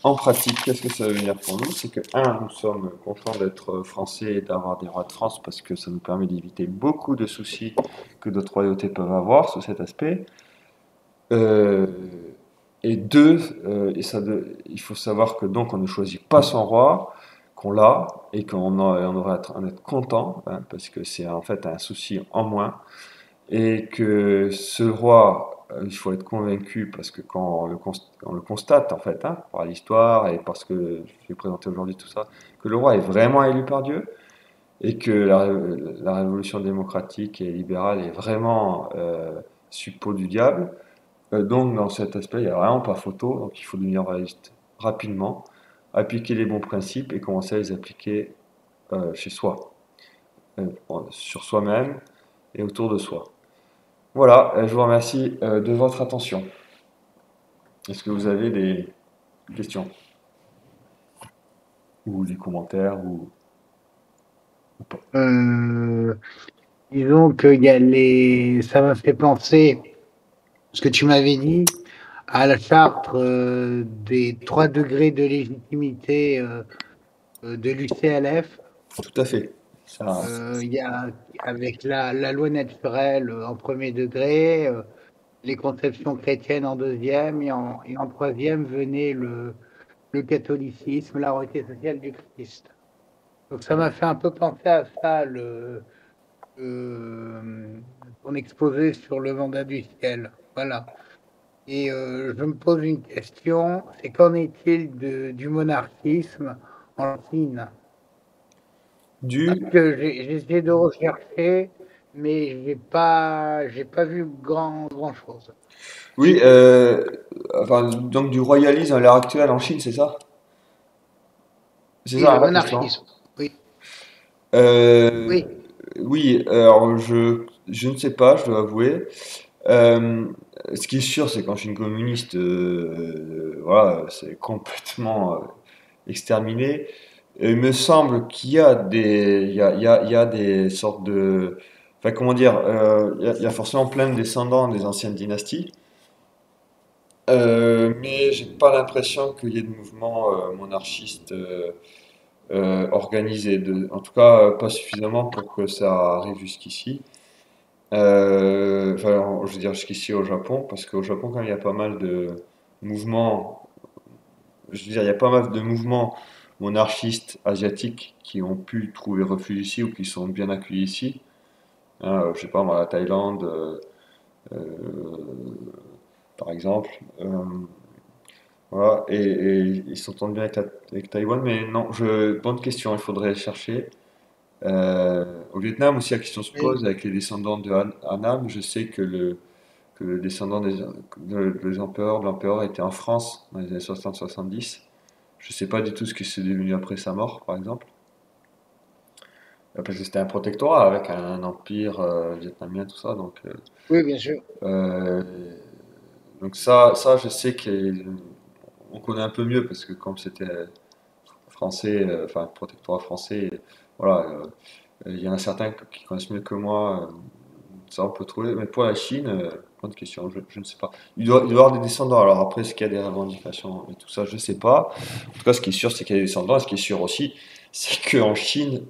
en pratique, qu'est-ce que ça veut dire pour nous? C'est que, un, nous sommes contents d'être français et d'avoir des rois de France parce que ça nous permet d'éviter beaucoup de soucis que d'autres royautés peuvent avoir sur cet aspect. Euh, et deux, il faut savoir que donc on ne choisit pas son roi, qu'on l'a et on devrait en être content hein, parce que c'est en fait un souci en moins et que ce roi, il faut être convaincu parce que quand on le constate en fait hein, par l'histoire et parce que je vais présenter aujourd'hui tout ça, que le roi est vraiment élu par Dieu et que la révolution démocratique et libérale est vraiment suppôt du diable. Donc dans cet aspect, il n'y a vraiment pas photo, donc il faut devenir réaliste rapidement, appliquer les bons principes et commencer à les appliquer chez soi, sur soi-même et autour de soi. Voilà, je vous remercie de votre attention. Est-ce que vous avez des questions ou des commentaires ou pas? Euh, Disons ça m'a fait penser, ce que tu m'avais dit, à la charte des 3 degrés de légitimité de l'UCLF. Tout à fait. Ça, Il y a, avec la loi naturelle en premier degré, les conceptions chrétiennes en deuxième, et en troisième venait le catholicisme, la réalité sociale du Christ. Donc ça m'a fait un peu penser à ça, ton exposé sur le mandat du ciel. Voilà. Et je me pose une question, c'est qu'en est-il du monarchisme en Chine? Parce du, que j'ai essayé de rechercher, mais j'ai pas vu grand chose. oui, enfin, donc du royalisme à l'heure actuelle en Chine, c'est ça? C'est Oui, ça le hein, la question. monarchisme. Oui, Euh, oui. oui, alors je ne sais pas, je dois avouer. Euh, Ce qui est sûr, c'est qu'en Chine communiste, voilà, c'est complètement exterminé. Et il me semble qu'il y a des, il y a des sortes de, enfin comment dire, il y a forcément plein de descendants des anciennes dynasties, mais j'ai pas l'impression qu'il y ait de mouvements monarchistes organisés, en tout cas pas suffisamment pour que ça arrive jusqu'ici. Enfin, je veux dire jusqu'ici au Japon, parce qu'au Japon, quand il y a pas mal de mouvements, je veux dire, il y a pas mal de mouvements monarchistes asiatiques qui ont pu trouver refuge ici ou qui sont bien accueillis ici. Hein, je sais pas, moi, la Thaïlande, euh, par exemple. Voilà, et ils s'entendent bien avec, avec Taïwan, mais non, bonne question, il faudrait chercher. Au Vietnam aussi, la question se Oui. pose avec les descendants de Hanam. Je sais que le descendant des empereurs, de l'empereur était en France dans les années 60-70. Je sais pas du tout ce qui s'est devenu après sa mort, par exemple. Parce que c'était un protectorat avec un empire vietnamien, tout ça. Oui, bien sûr. Euh, donc ça, je sais qu'on connaît un peu mieux parce que comme c'était français, enfin protectorat français, voilà, il y en a certains qui connaissent mieux que moi. Ça, on peut trouver. Mais pour la Chine, bonne question, je ne sais pas. Il doit y avoir des descendants. Alors après, est-ce qu'il y a des revendications et tout ça, je ne sais pas. En tout cas, ce qui est sûr, c'est qu'il y a des descendants. Et ce qui est sûr aussi, c'est qu'en Chine,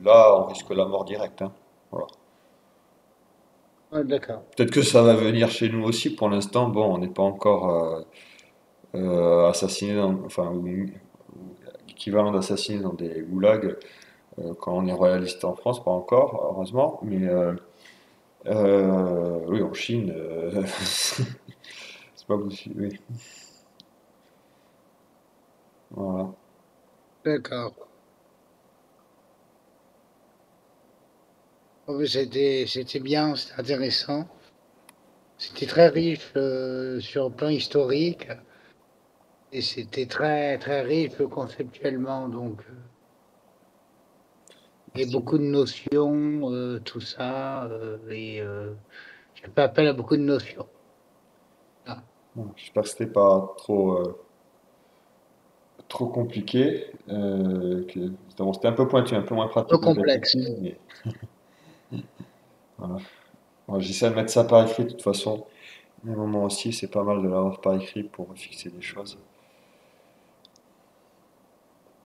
là, on risque la mort directe. Hein. Voilà. Ah, d'accord. Peut-être que ça va venir chez nous aussi. Pour l'instant, bon, on n'est pas encore assassiné, enfin, ou équivalent d'assassiné dans des goulags quand on est royaliste en France, pas encore, heureusement. Mais oui, en Chine, c'est pas possible. Oui. Voilà. D'accord. Oh, mais c'était bien, c'était intéressant. C'était très riche sur le plan historique et c'était très riche conceptuellement. Donc, et Merci. beaucoup de notions, tout ça. Je fais appel à beaucoup de notions. Ah, Bon, j'espère que c'était pas trop, trop compliqué. Bon, c'était un peu pointu, un peu moins peu pratique que complexe. d'habitude, mais voilà. Bon, j'essaie de mettre ça par écrit de toute façon. À un moment aussi, c'est pas mal de l'avoir par écrit pour fixer des choses.